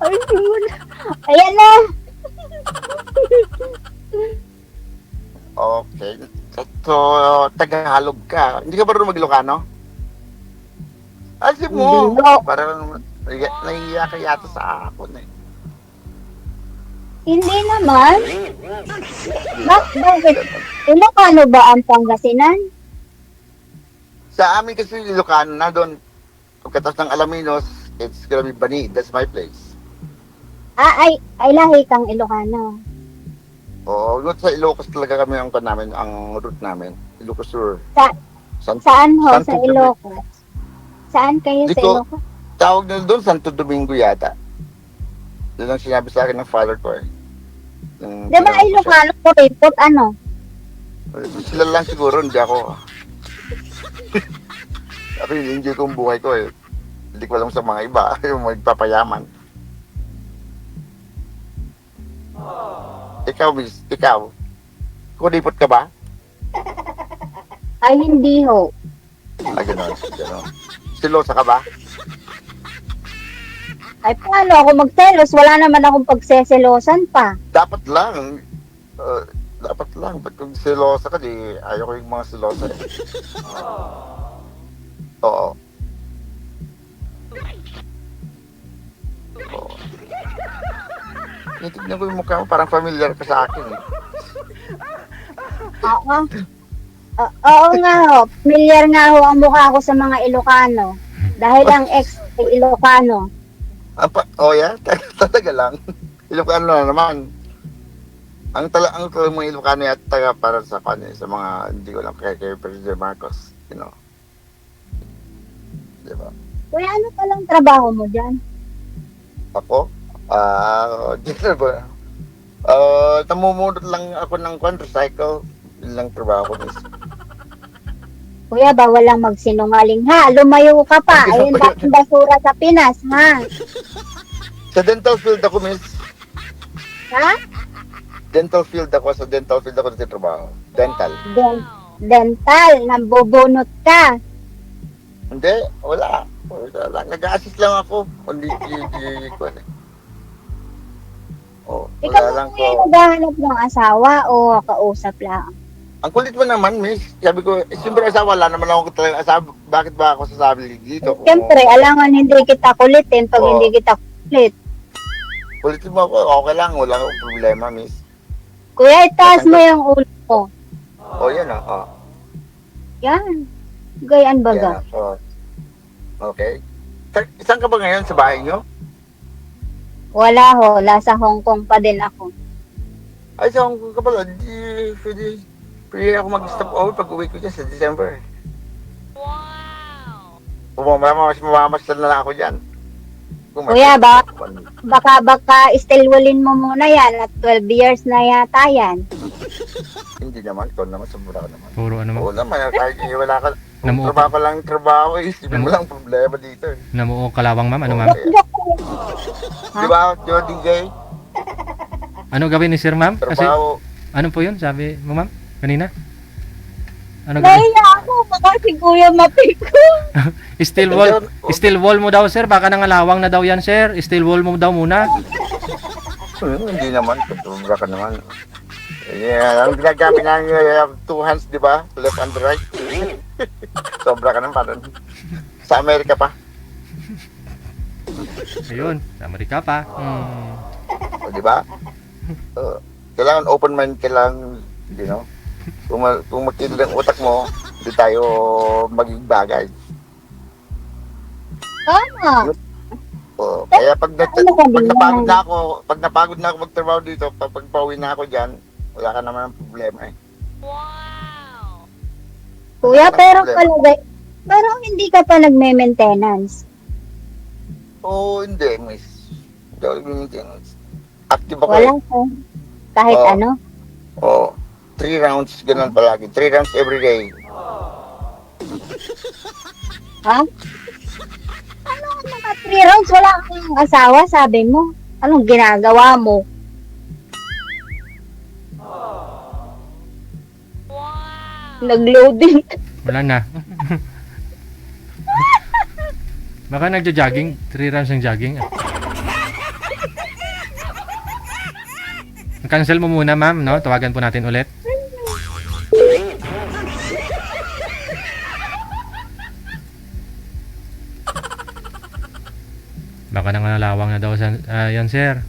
Ay, ayan na. Okay. So, Tagalog ka. Hindi ka ba rin mag-Ilocano? Alisin mo. Hindi. Parang nahihiya ka yata sa akin eh. Hindi naman. Bakit? Ilocano ba ang Pangasinan? Sa amin kasi Ilocano na doon. Pagkatas ng Alaminos, it's gonna be Bani. That's my place. Ay lahi kang Ilocano. Oo, sa Ilocos talaga kami ang namin, ang route namin. Ilocos Sur. Saan ho? Santo Sa Ilocos? Saan kayo sa Dito, Ilocos? tawag nila doon, Santo Domingo yata. Yun ang sinabi sa akin ng father ko eh. Di ba Ilocano ko report ano? Sila lang siguro, hindi ako. Sabi, enjoy ko ang buhay ko eh. Hindi ko alam sa mga iba, yung magpapayaman. Ikaw, miss, ikaw. Kuripot ka ba? Ay hindi ho. Gano'n. Silosa ka ba? Ay paano ako magselos? Wala naman akong pagseselosan pa. Dapat lang. Dapat lang. Ba't kung silosa ka, di ayaw ko yung mga silosa eh. Oo. Oo. Tignan ko yung mukha mo, parang familiar ka sa akin eh. Oo. Oo nga ho. Familiar nga ho ang mukha ko sa mga Ilocano. Dahil ang ex ay Ilocano. Yeah? Talaga lang. Ilocano na naman. Ang mga Ilocano yata taga para sa kanya, sa mga, hindi ko lang kay President Marcos. You know. Diba? Kuya, ano palang trabaho mo dyan? Ako? Dito ba? Namumulot lang ako ng quadricycle. Yun lang trabaho ko. Kuya, bawal lang magsinungaling ha. Lumayo ka pa. Ayun ba ang basura sa Pinas, ha? Sa dental field ako, miss. Ha? Dental field ako. Sa dental field ako nagtatrabaho. Dental. Dental. Nambubunot ka. Hindi, wala. Nag-assist lang ako. Hindi ko ano. Ikaw Wala ba lang kuya ko. naghahanap ng asawa o kausap lang? Ang kulit mo naman, miss. Sabi ko, siyempre asawa, wala naman ako talagang asawa. Bakit ba ako sasabi dito? Siyempre, alangan hindi kita kulitin pag hindi kita kulit. Kulitin mo ako, okay lang. Wala akong problema, miss. Kuya, itaas mo yung ulo mo. Yan o. Yan. Gayaan baga. Okay. Saan ka ba ngayon? Sa bahay nyo? Wala ho. Nasa Hong Kong pa din ako. Ay, sa Hong Kong ka pala. Pwede ako mag-stop over pag uwi ko dyan sa December. Wow! Mamamasal na lang ako dyan. Kuya, baka istilwalin mo muna yan at 12 years na yata yan. Hindi naman. Ikaw naman. Sumura ka naman. Puro ano mo. Oo naman. Kahit wala ka. Trabaho ka lang trabaho. Isipin mo lang problema dito. Namuo kalawang ma'am. Ano ma'am? Di ba? DJ? Ano gawin ni Sir ma'am? Kasi, Trabaho. ano po yun? Sabi mo ma'am? Kanina? Ano gawin? Nahiya ako. Baka si Kuya mapiko. Steel wall mo daw sir. Baka nangalawang na daw yan sir. Steel wall mo daw muna. Hindi naman. Sobra ka naman. Yeah, ang ginagamit na two hands, di ba? Left and right. Sobra ka naman. Parang sa Amerika pa. Ayun. Sa Amerika pa. Di ba? Kailangan open mind ka lang. You know? Kung makita ng utak mo, hindi tayo maging bagay. Tama. Kaya pag napagod na ako magtrabaho dito, pag pauwi na ako dyan, wala ka naman ng problema eh. Kuya, pero hindi ka pa nagme-maintenance. Oo, hindi, miss. Hindi ako nag-maintenance. Active ako Wala eh. ka. Kahit Oo. ano. Oo. 3 rounds, ganun palagi. 3 rounds every day. Ha? Ano mga 3 rounds? Wala kang asawa, sabi mo. Anong ginagawa mo? Nag-loading. Wala na. Baka nagja-jogging, 3 rounds ng jogging. Cancel mo muna, ma'am, no? Tawagan po natin ulit. Baka nangangalawang na daw sa yan, sir.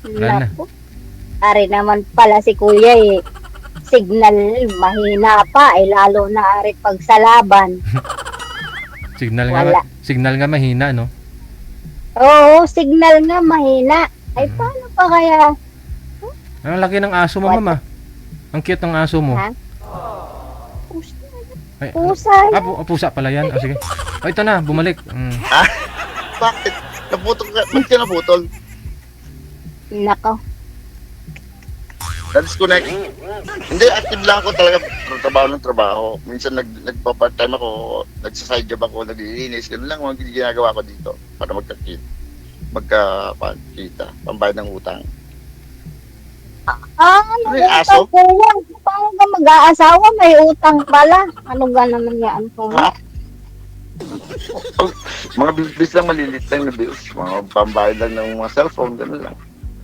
Wala na. Naku. Ari naman pala si kuya eh. Signal mahina pa eh, lalo na ari pag sa laban. Wala. Signal nga mahina, no? Oo, signal nga mahina. Ay, paano pa kaya? Ang laki ng aso mo, mama. Ang cute ng aso mo. Ha? Ay, Pusa. pusa pala yan. Ah, sige. Oh, ito na, bumalik. Bakit? Naputol ka? Ba't ka naputol? Nako. Na-disconnect. Hindi, active lang ako talaga. Trabaho ng trabaho. Minsan nagpa-part-time ako, nagsa-side job ako, naglilinis. Ganun lang ang ginagawa ko dito para magkakita, pambayad ng utang. Ano Ano yung aso? kuya? Paano ka mag-aasawa? May utang pala. Ano ga naman yan kuya? Mga bills lang, malilit lang na bills. Mga pambayad lang ng mga cellphone, gano'n lang.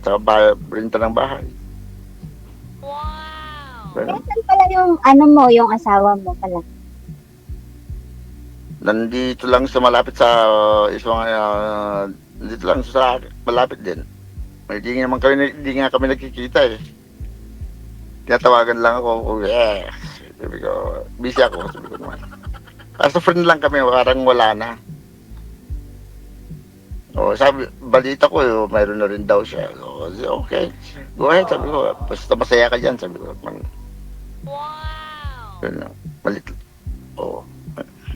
Saka renta ng bahay. Ganun. Saan pala yung ano mo, yung asawa mo pala? Nandito lang sa malapit sa dito lang sa malapit din. Hindi nga kami nagkikita eh. Tinatawagan lang ako, sabi ko, busy ako, sabi ko naman. As a friend lang kami, parang wala na. Sabi, balita ko, mayroon na rin daw siya. Okay, go ahead, sabi ko, basta masaya ka dyan, sabi ko. Wow! Malit.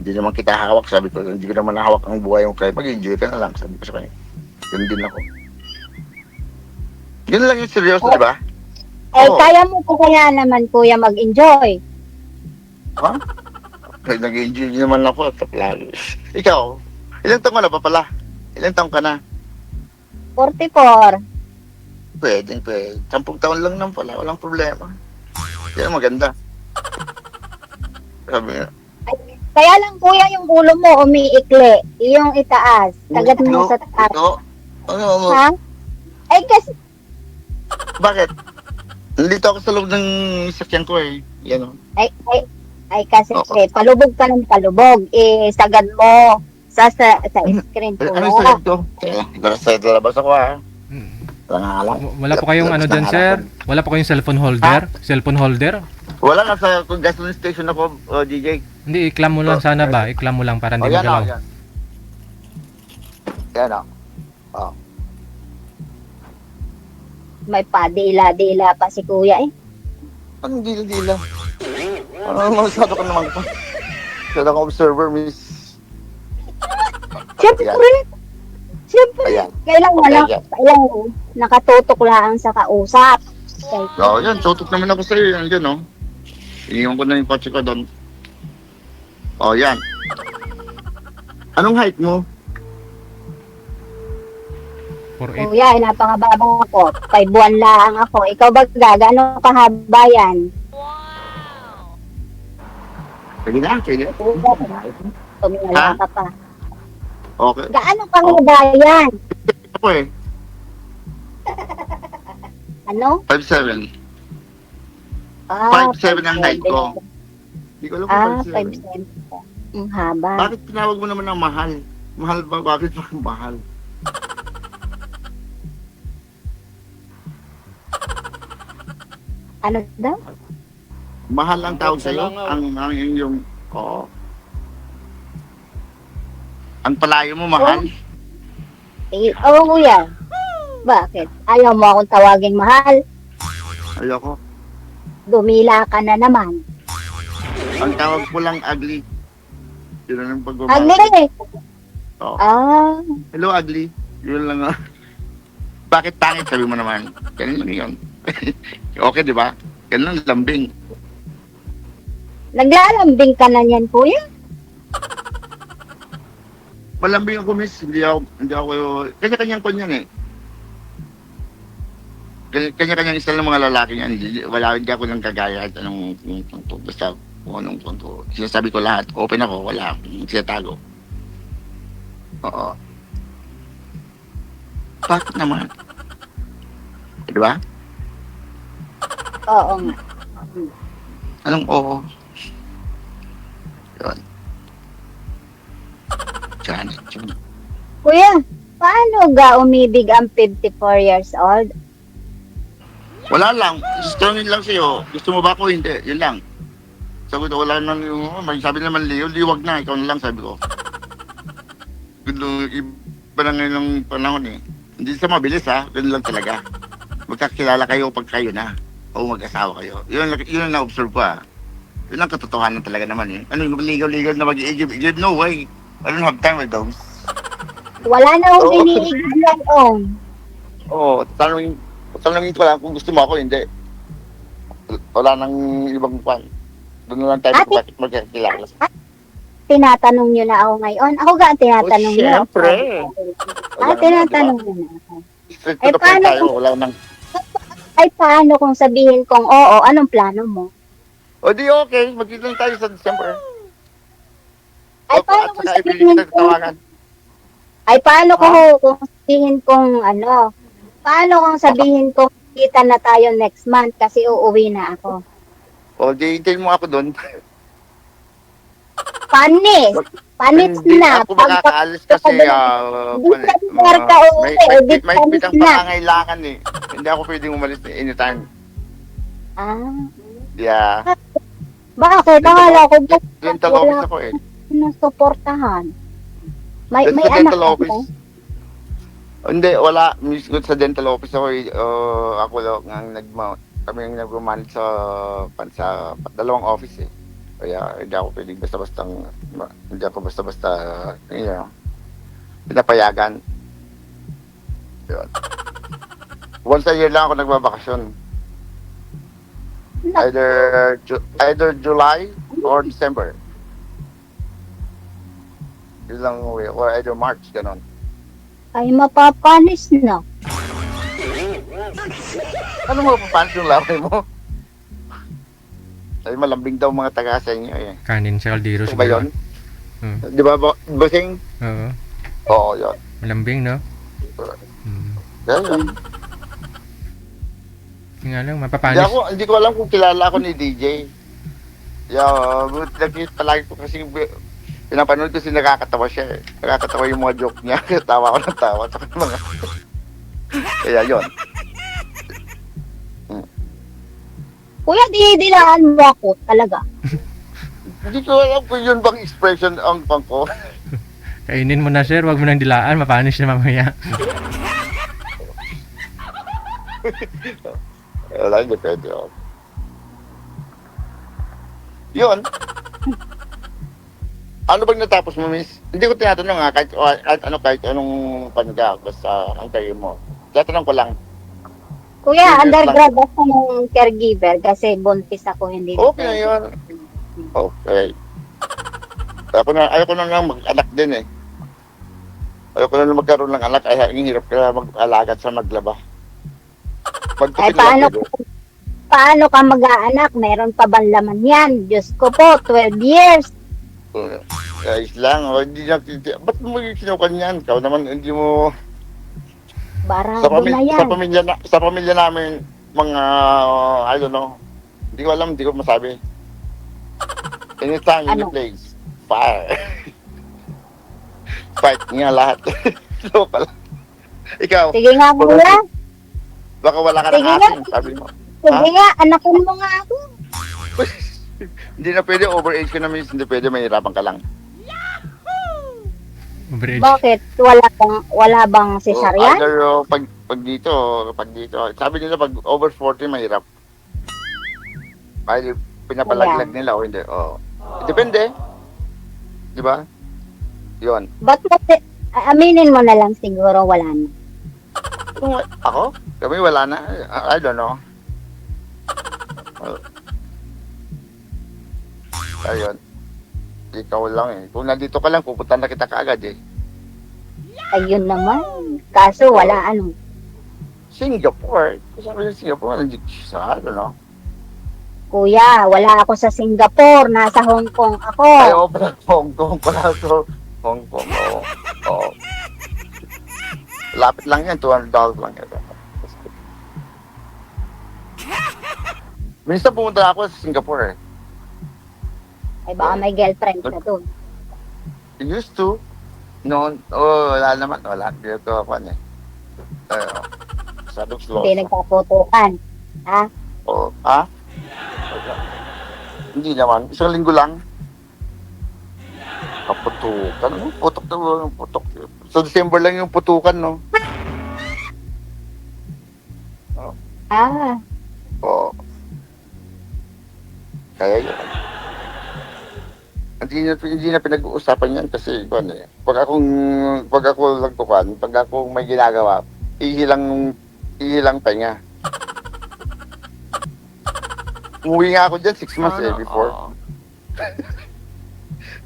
Hindi naman kita hawak, sabi ko, hindi ko naman nahawak ang buhay mo, kaya mag-enjoy ka na lang, sabi ko sa kanya. Ganun din ako. Ganun lang yung seryoso, di ba? Kaya mo po kaya naman kuya mag-enjoy. Ha? Nag-enjoy naman ako, lagi. Ikaw, ilang taong ka na ba pala? Ilang taong ka na? 44. Pwede. 10 taon lang naman pala, walang problema. Yan maganda. Sabi nga. Kaya lang kuya yung ulo mo umiikli. Yung itaas. Kagat mo sa taas. Ano? Ha? Ay kasi, Bakit? Nandito ako sa loob ng sakyan ko eh. Yan o. ay kasi palubog ka ng palubog. Sagad mo sa screen ko. Ano yung sakyan ko? Sa labas ako ha. Wala po kayong ano dyan, sir? Wala po kayong cellphone holder? Cellphone holder? Wala nga sa gasoline station ako, DJ. Hindi, iklam mo lang sana ba? Iklam mo lang para hindi magalaw. Yan o. May padila-dila pa si kuya eh. Anong dila-dila? Masyado ka naman pa. Masyado ka observer, miss. Siyempre. Ayan. Kailangan nakatutok lang sa kausap. Yan. Tutok naman ako sa'yo. Yan, o. Iniwan ko na yung kotse ko doon. Yan. Anong height mo? 4'8". Kuya, napakababa ako. 5 buwan lang ako. Ikaw ba gano'ng kahaba yan? Sige na. Tumila ka pa. Okay. Gaano kahaba yan? Ako eh. Ano? 5'7". 5'7" ang height ko. Hindi ko alam kung 5'7". 5'7". Ang haba. Bakit tinawag mo naman ng mahal? Mahal ba? Bakit ba mahal? Ano daw? Mahal ang tawag sa'yo? Ang yung... Ang palayo mo, mahal? Oo, kuya. Bakit? Ayaw mo akong tawaging mahal? Ayoko. Dumila ka na naman. Ang tawag ko lang ugly. Yun ang pagmamahal. Ugly! Oo. Ah, Hello, ugly. Yun lang. Bakit pangit? Sabi mo naman. Ganun lang yun. Okay, di ba? Ganun lang, lambing. naglalambing ka na niyan, kuya? Malambing ako, miss. Hindi ako, kanya-kanyang kon yan eh. Kanya-kanyang style ng mga lalaki yan. Hindi ako lang kagaya at anong basta kung anong punto. Sinasabi ko lahat. Open ako, wala akong sinatago. Oo. Bakit naman? Di ba? Oo nga. Anong oo? Yun. Janet, yun. Kuya, paano ga umibig ang 54 years old? Wala lang. Gusto lang sa'yo. Gusto mo ba ako? Hindi. Yun lang. Sabi ko, wala nang sabi naman, liwag na. Ikaw na lang, sabi ko. Iba na ngayon ng panahon eh. Hindi sa mabilis ha. Ganun lang talaga. Magkakilala kayo pag kayo na. O mag-asawa kayo. Yun ang na-observe ko ha. Yun ang katotohanan talaga naman eh. Ano yung ligaw-ligaw na mag-i-igib? No way. I don't have time with those. Wala na akong iniigib yan, Oo, tanongin ko lang kung gusto mo ako, hindi. Wala nang ibang kwan. Doon na lang tayo bakit magkakilala. Tinatanong nyo na ako ngayon. Ako ga ang tinatanong nyo. Siyempre. Tinatanong nyo na ako. Straight to the point tayo. Wala nang... Ay, paano kung sabihin kong oo, anong plano mo? O di okay, magkita lang tayo sa December. Ay, paano kung At saka sabihin ibigay kita tawagan. Ay, paano kung sabihin kong paano kung sabihin kong kita na tayo next month kasi uuwi na ako? O di hintayin mo ako doon. Panis! Panis Hindi na! ako makakaalis kasi may pitang pangangailangan eh. Hindi ako pwedeng umalis anytime. Yeah. Bakit? Akala ko Dental office ako eh. nasuportahan. May Sa anak dental ako. office. Hindi, wala. Misgot sa dental office ako eh. Ako lang kami ang nag-manage sa dalawang office eh. Kaya hindi ako pwedeng basta-basta pinapayagan. Yun. Once a year lang ako nagbabakasyon. Either July or December. Yun lang uwi. Or either March, ganon. Ay, mapapanis na. Ano mo papanis yung lamay mo? Ay, malambing daw mga taga sa inyo eh. Kanin sa kaldero Ito ba siguro. yun? Di ba, Bossing? Oo. Oo, yun. Malambing, no? Yan. Yung nga lang, mapapanis. Hindi ko alam kung kilala ako ni DJ. Palagi ko kasi pinapanood kasi nakakatawa siya eh. Nakakatawa yung mga joke niya. Tawa ko ng tawa. Kaya yun. Kuya, dilaan mo ako talaga. Hindi ko alam kung yun bang expression ang pang ko. Kainin mo na, sir. Huwag mo nang dilaan. Mapanis na mamaya. Wala, hindi pwede ako. Yun. Ano bang natapos mo, miss? Hindi ko tinatanong ha, kahit anong panaga, basta ang kayo mo. Tinatanong ko lang. Kuya, undergrad ako ng caregiver kasi buntis ako, hindi Okay na yun. Okay. Ayaw ko na lang mag-anak din eh. Ayaw ko na lang magkaroon ng anak, ay ang hirap ka mag-alagat sa maglaba. Ay, paano ka mag-aanak? Meron pa bang laman yan? Diyos ko po, 12 years. Ayos lang, ba't mo sinukan yan? Ikaw naman, hindi mo... Barado na yan. Sa pamilya namin, mga, I don't know, hindi ko alam, hindi ko masabi. Anytime, any place, fire. Fight nga lahat. So pala. Ikaw. Sige nga, kuya. Baka wala ka ng asin, sabi mo. Sige nga, anakin mo nga ako. Hindi na pwede, overage ka na, miss. Hindi pwede, mahirapan ka lang. Overage. Bakit? Wala bang cesarean? Either pag dito, sabi nila pag over 40 mahirap. Kahit pinapalaglag nila o hindi. Oh. Depende. Di ba? Yun. Ba't mo, aminin mo na lang siguro wala na. Ako? Kami wala na. I don't know. Ayun. Ikaw lang eh. Kung nandito ka lang, pupunta na kita kaagad eh. Ayun naman. Kaso wala ano. Singapore. Kasi ako sa Singapore, nandito sa I don't know. Kuya, wala ako sa Singapore. Nasa Hong Kong ako. Ay, pala, Hong Kong pala to. Hong Kong, oo. Oo. Lapit lang yan, $200 lang yan. Minsan pumunta ako sa Singapore eh. Ay baka may girlfriend ka doon. Used to. Noon, wala naman. Wala. Dito ako eh. Sa Lux Hindi nagpaputukan. Ha? Oo. Ha? Hindi naman. Isang linggo lang. Kaputukan. Ano? Putok na putok. So, December lang yung putukan, no? Ah. Oo. Kaya yun. Hindi na pinag-uusapan yan kasi ano eh. Pag ako nagtukan, pag ako may ginagawa, ihilang pahinga. Umuwi nga ako dyan 6 months before.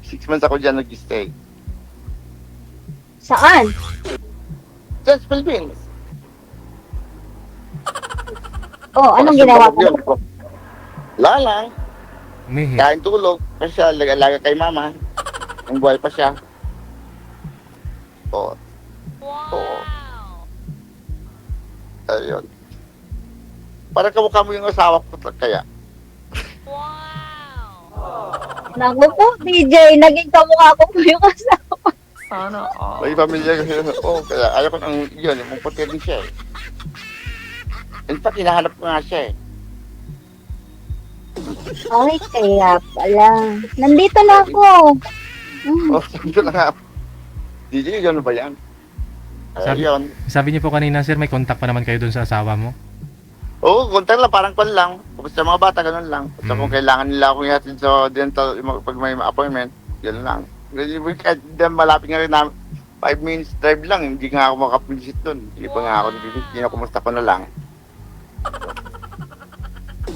6 months ako dyan nag-stay. Saan? Dyan sa Philippines. Oh, anong ginawa ko? Wala lang. Umihi. Kain tulog. Kasi siya, alaga kay mama. Ang buhay pa siya. Oo. Oo. Ayun. Para kamukha mo yung asawa ko kaya. Naku po, DJ, naging kamukha ko po yung asawa. May pamilya kasi. Oo, kaya ayaw ko ng yun. Yung puti rin siya eh. In fact, hinahanap ko nga siya eh. Ay, kaya pala. Nandito na ako. Oh, sabi ko na nga. DJ, gano'n ba yan? Ayun. Sabi niyo po kanina, sir, may contact pa naman kayo doon sa asawa mo? Oo, kontak lang, parang kwan lang. Kung sa mga bata, gano'n lang. Basta kung kailangan nila akong ihatid sa dental, pag may appointment, gano'n lang. Kahit malapit nga rin namin, 5 minutes drive lang, hindi nga ako makapisit doon. Hindi pa nga ako kinakumusta ko na lang.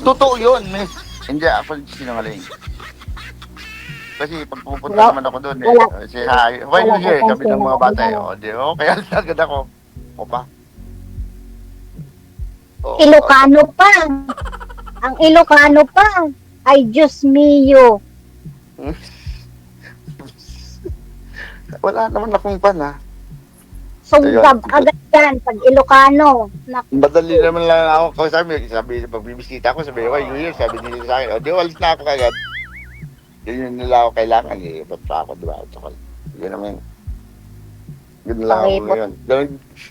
Totoo yun, miss. Hindi ako sinungaling. Kasi pag pupunta naman ako doon, say hi. Why you here? Sabi ng mga bata, di ba? Kaya agad ako. O pa? Ilocano pa. Ang Ilocano pa. Ay, Diyos mio. Wala naman akong pan, ha? Sungkab agad yan pag Ilocano. Madali naman lang ako. Sabi, pag bibisita ako, sabi ko, yun, sabi nila sa akin, di, walis na ako kagad. Yun nila ako kailangan, eh. Ba't pa ako, di ba? Yun naman. Yun lang ako ngayon.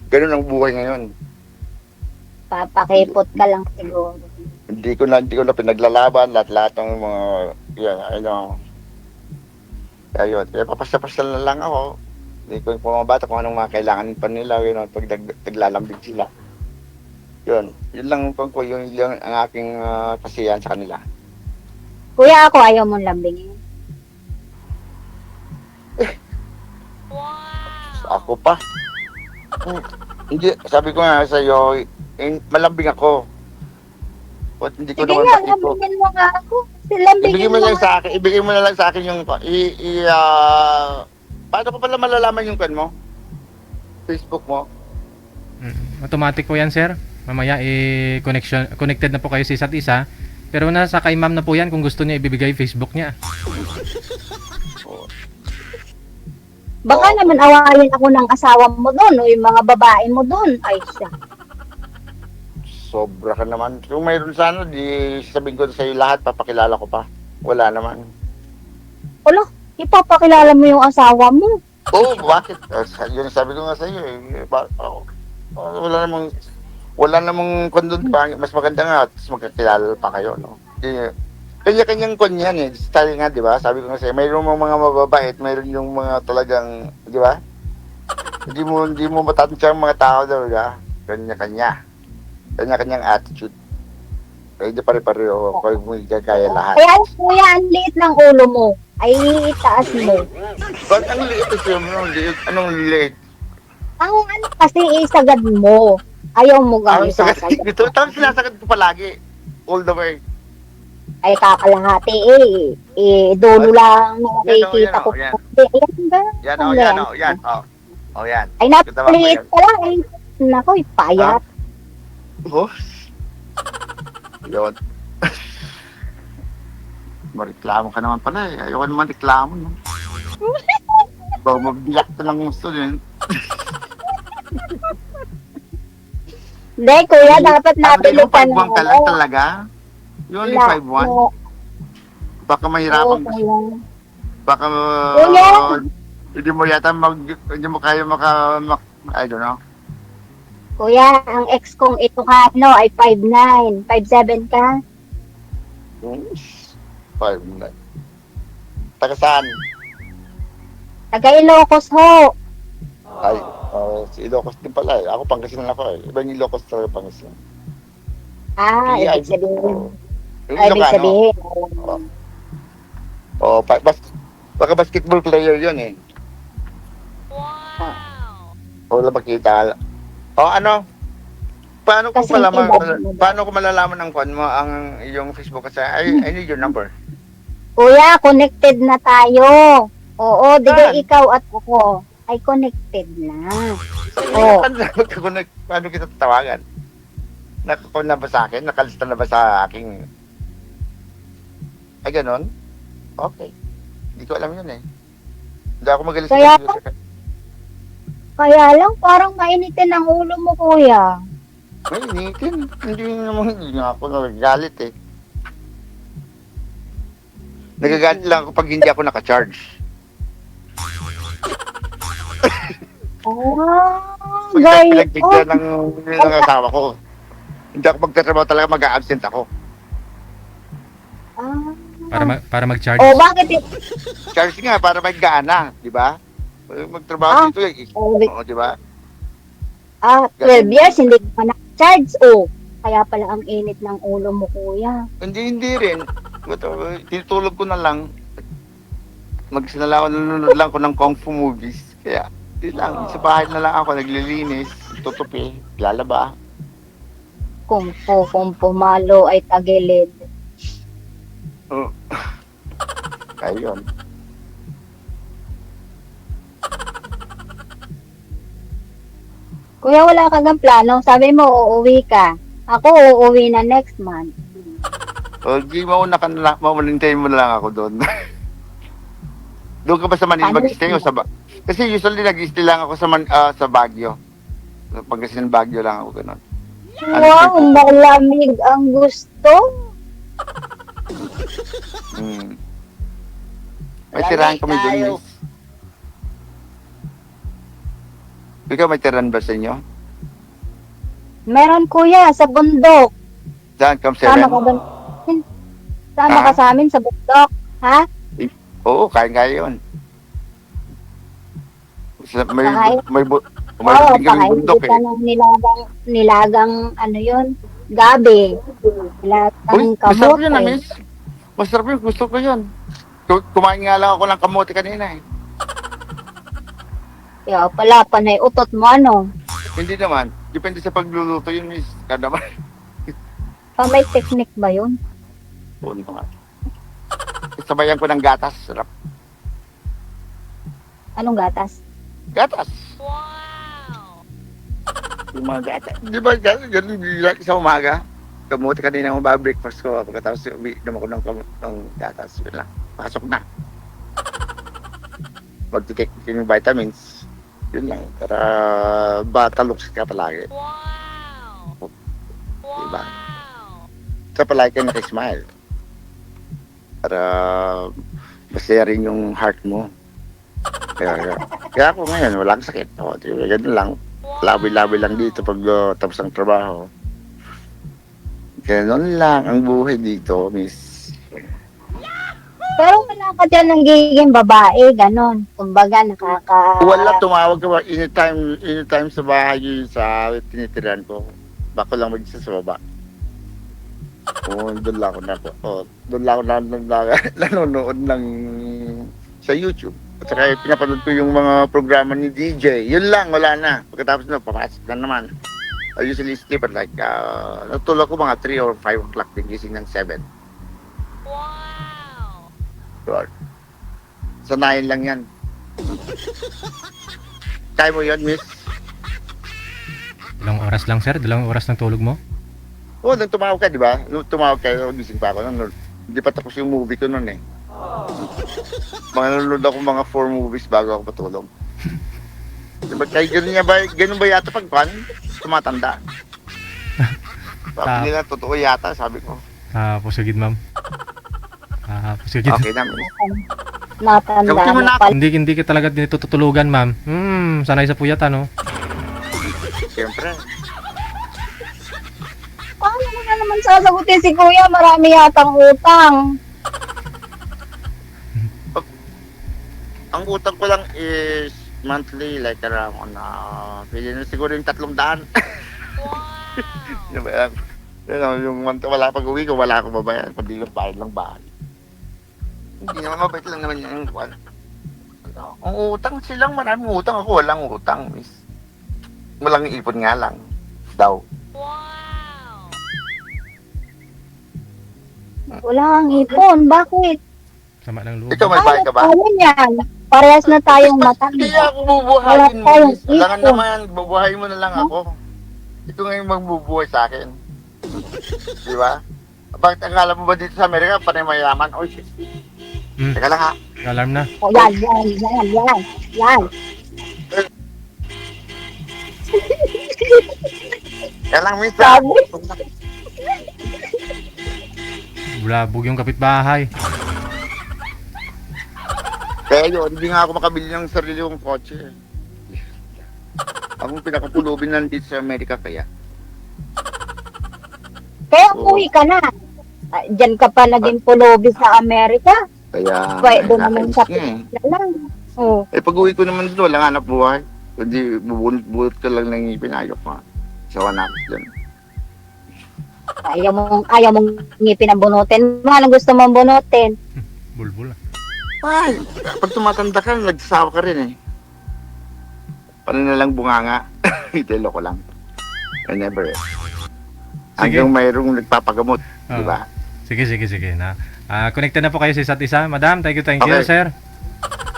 Ganun ang buhay ngayon. Papakipot ka lang siguro. Hindi ko na pinaglalaban lahat ng mga, yan, ano. Kaya yun, kaya papasya-pasya na lang ako. Hindi ko yung mga bata kung anong mga kailangan pa nila, yun, pag naglalambig sila. Yun lang po yung ang aking kasiyahan sa kanila. Kuya, ako ayaw mong lambingin. Ako pa. Hindi, sabi ko nga sa iyo, malambing ako. But hindi ko Sige naman nga, sakit ko. lambingin mo nga ako. Lambingin mo Ibigay mo na lang sa akin yung paano pa pala malalaman yung kan mo? Facebook mo? Automatic po yan, sir. Mamaya, connected na po kayo sa isa't isa. Pero nasa kay ma'am na po yan kung gusto niya ibibigay Facebook niya. Baka naman awayin ako ng asawa mo doon o yung mga babae mo doon. Ay, siya. Sobra ka naman. Kung mayroon sana, di sabihin ko sa iyo lahat, papakilala ko pa. Wala naman. Wala, ipapakilala mo yung asawa mo. Oo, bakit? Yun sabi ko nga sa iyo. Wala namang kondon pa. Mas maganda nga, tapos magkakilala pa kayo, no? Kanya-kanyang kon yan eh. Style nga, di ba? Sabi ko nga sa'yo, mayroon mga mababait, mayroon yung mga talagang, di ba? Hindi mo matatansya ang mga tao daw, di ba? Kanya-kanya. Kanya-kanyang attitude. Kaya hindi pare-pareho. Kaya mo gagaya lahat. Kaya kuya, ang liit ng ulo mo. Ay, itaas mo. Ba't ang liit ito mo? Anong liit? Ang ano kasi isagad mo. Ayaw mo Ang gawin sagat sasagad. ito. Tapos sinasagad ko palagi. All the way. Ay, kakalahati eh. Dulo lang nakikita ko. Yan. Ayan ba? Yan o, yan o, yan. O, yan. Ay, napaliit pa lang. Ay, naku, payat. Oh. Yun. Mareklamo ka naman pala eh. Ayoko naman reklamo. No? Baka mabiyak ka ng gusto din. Hindi, kuya, dapat napili ka Ang 5'1" ka lang talaga? You only 5'1"? Baka mahirapan ka. Baka Kuya! hindi mo yata hindi mo kaya I don't know. Kuya, ang ex kong Ilocano ay 5'9". 5'7" ka? 5'9". Taga saan? Taga Ilocos ho. Ay, si Ilocos din pala eh. Ako Pangasinan ako eh. Iba yung Ilocos talaga Pangasinan. Ah, Iya, ibig sabihin. Yung Ay, ibig Ilocano. sabihin. Baka basketball player yun eh. O wala makita. O ano? Paano ko Kasi malaman? iba. Paano ko malalaman ang kwan mo ang iyong Facebook kasi I need your number. Kuya, connected na tayo. Oo, Saan? digay ikaw at ako ay connected na. Oh. Paano kita tatawagan? Nakakon na ba sa akin? Nakalista na ba sa aking... Ay, ganon? Okay. Hindi ko alam yun eh. Hindi ako magaling sa Kaya- computer. Kaya lang, parang mainitin ang ulo mo, kuya. May initin. Hindi nga ako nagagalit eh. Nagagalit lang ako pag hindi ako naka-charge. Ah, Pag gay. pinagbigyan ng asawa ko. Hindi ako magtatrabaho talaga, mag-a-absent ako. Para mag-charge. Oh, bakit? Charge nga para may gana, di ba? Magtrabaho dito eh. Oo, di ba? 12 years, hindi ka na-charge. Oh, kaya pala ang init ng ulo mo, kuya. Hindi rin. Tinutulog ko na lang. Nanonood lang ko ng Kung Fu movies. Kaya, di lang. Sa bahay na lang ako, naglilinis, tutupi, lalaba. Kung pumalo ay tagilid. Oh. Ayun. Kuya, wala kang plano. Sabi mo, uuwi ka. Ako, uuwi na next month. O, di mauna ka na lang, maulintayin mo na lang ako doon. Doon ka ba sa Manila mag-stay o sa Kasi usually nag-stay lang ako sa Baguio. Pangasinan Baguio lang ako ganun. Wow, malamig ang gusto. May tirahan kami doon, miss. Ikaw may tirahan ba sa inyo? Meron, kuya, sa bundok. Saan? Camp 7? Sama ka ba? Sama ka sa amin sa bundok. Ha? Oo, kaya yun. May Oo, din kami bundok kita ng nilagang ano yun, gabi. Nilagang Masarap yun, kamote. miss. Masarap yun, gusto ko yun. Kumain nga lang ako ng kamote kanina eh. Kaya pala, panay utot mo ano. Hindi naman. Depende sa pagluluto yun, miss. Kada ba? May technique ba yun? Oo naman. Sabayan ko ng gatas. Sarap. Anong gatas? Gatas. Yung mga gatas. Di ba ganun sa umaga? Kamuti kanina mo ba breakfast ko. Pagkatapos uminom ako ng gatas. Yun lang. Pasok na. Magtitake yung vitamins. Yun lang. Para bataluks ka palagi. Diba? Sa palagi ka nakismile. Para masaya rin yung heart mo. Kaya ako ngayon, walang sakit. O, ganun lang. Labi-labi lang dito pag tapos ang trabaho. Ganun lang ang buhay dito, miss. Pero wala ka dyan ng giging babae, ganon. Kumbaga, Wala, tumawag ka ba anytime sa bahay yun sa tinitiran ko. Bako lang mag-isa sa baba. Doon lang ako nanonood ng sa YouTube. At saka pinapanood ko yung mga programa ni DJ. Yun lang, wala na. Pagkatapos na, papasok na naman. I usually sleep at like, natulog ko mga 3 or 5 o'clock, din gising ng 7. Wow! Sanayin lang yan. Kaya mo yun, miss? Ilang oras lang, sir? Dalawang oras ng tulog mo? Oo, nung tumawag ka, di ba? Nung tumawag ka, gising pa ako. Hindi pa tapos yung movie ko nun eh. Nanonood ako mga 4 movies bago ako matulog. Diba, kaya ganun ba yata pag pan? Tumatanda. Sabi nila, totoo yata, sabi ko. Pusigid, ma'am. Pusigid. Okay naman. Matanda na pala. Hindi ka talaga tinututulugan, ma'am. Sanay sa puyat, ano? Siyempre. Paano mo na naman sasagutin si kuya? Marami yatang utang. Ang utang ko lang is monthly, like around, pili na siguro yung 300. Yung month, wala pag-uwi ko, wala akong babayan, pandi yung bayad lang bahay. Hindi naman mabait lang naman yung kwan. Ang utang silang maraming utang, ako walang utang, miss. Walang ipon nga lang, daw. Wala kang ipon. Bakit? Sama ng loob. Ikaw may bayad ka ba? Ano yan? Parehas na tayong matanda. Hindi ako Wala bubuhayin mo, tayong miss. Alangan ipon. naman, bubuhayin mo na lang ako. Ito ngayon magbubuhay sa akin. Di ba? Bakit akala mo ba dito sa Amerika, panay mayaman? Oy, shit. Teka lang ha. Alarm na. O, yan. Kaya lang, miss. Sabi. Bulabog yung kapitbahay. Kaya yun, hindi nga ako makabili ng sarili kong kotse. Akong pinakapulubin nandito sa Amerika kaya. Kaya umuwi ka na. Diyan ka pa naging pulubi sa Amerika. Kaya, Pwede naman sa nga eh. Pilipinas lang. Oh. Pag uwi ko naman doon, walang hanap buhay. Kundi bubunot-bunot ka lang ng ngipin, ayok ma. Sawa na ako dyan. Ayaw mong ngipin ang bunutin. Anong gusto mong bunutin? Bulbul. Ay, pag tumatanda ka, nagsasawa ka rin eh. Paano na lang bunganga? Itelo ko lang. I never eh. Hanggang mayroong nagpapagamot, di ba? Sige. Connected na po kayo sa isa't isa. Madam, thank you, Okay. sir.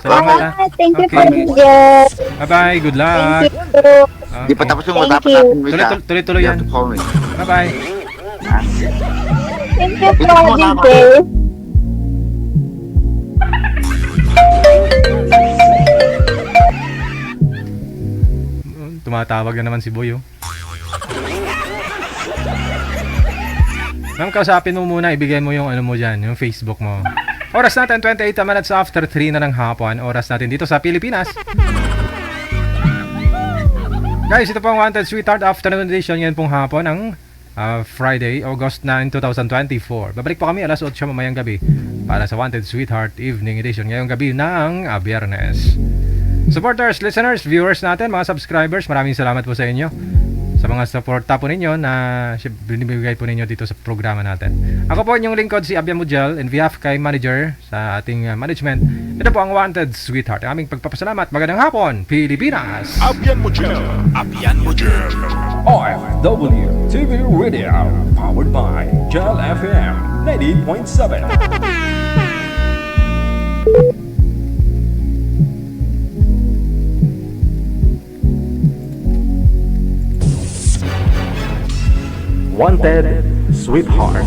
Salamat. Thank you Okay. for this. Bye-bye, good luck. Thank you. Di pa tapos yung Thank usapan you. natin, miss, ah. Tuloy-tuloy You yan. have to call me. Bye-bye. Thank you Ito for muna ako. this. Tumatawag na naman si Boy, oh. Ma'am, kausapin mo muna, ibigay mo yung ano mo dyan, yung Facebook mo. Oras natin, 28 minutes after 3 na ng hapon. Oras natin dito sa Pilipinas. Guys, ito pong Wanted Sweetheart Afternoon Edition. Yan pong hapon ang Friday, August 9, 2024. Babalik po kami alas 8 mamayang gabi para sa Wanted Sweetheart Evening Edition ngayong gabi ng Biyernes. Supporters, listeners, viewers natin, mga subscribers, maraming salamat po sa inyo sa mga suporta po ninyo na binibigay po ninyo dito sa programa natin. Ako po inyong lingkod si Abian Mujel and behalf kay manager sa ating management. Ito po ang Wanted Sweetheart. Ang aming pagpapasalamat. Magandang hapon, Pilipinas! Abian Mujel. OFW TV Radio, powered by Gel FM 90.7. Wanted Sweetheart.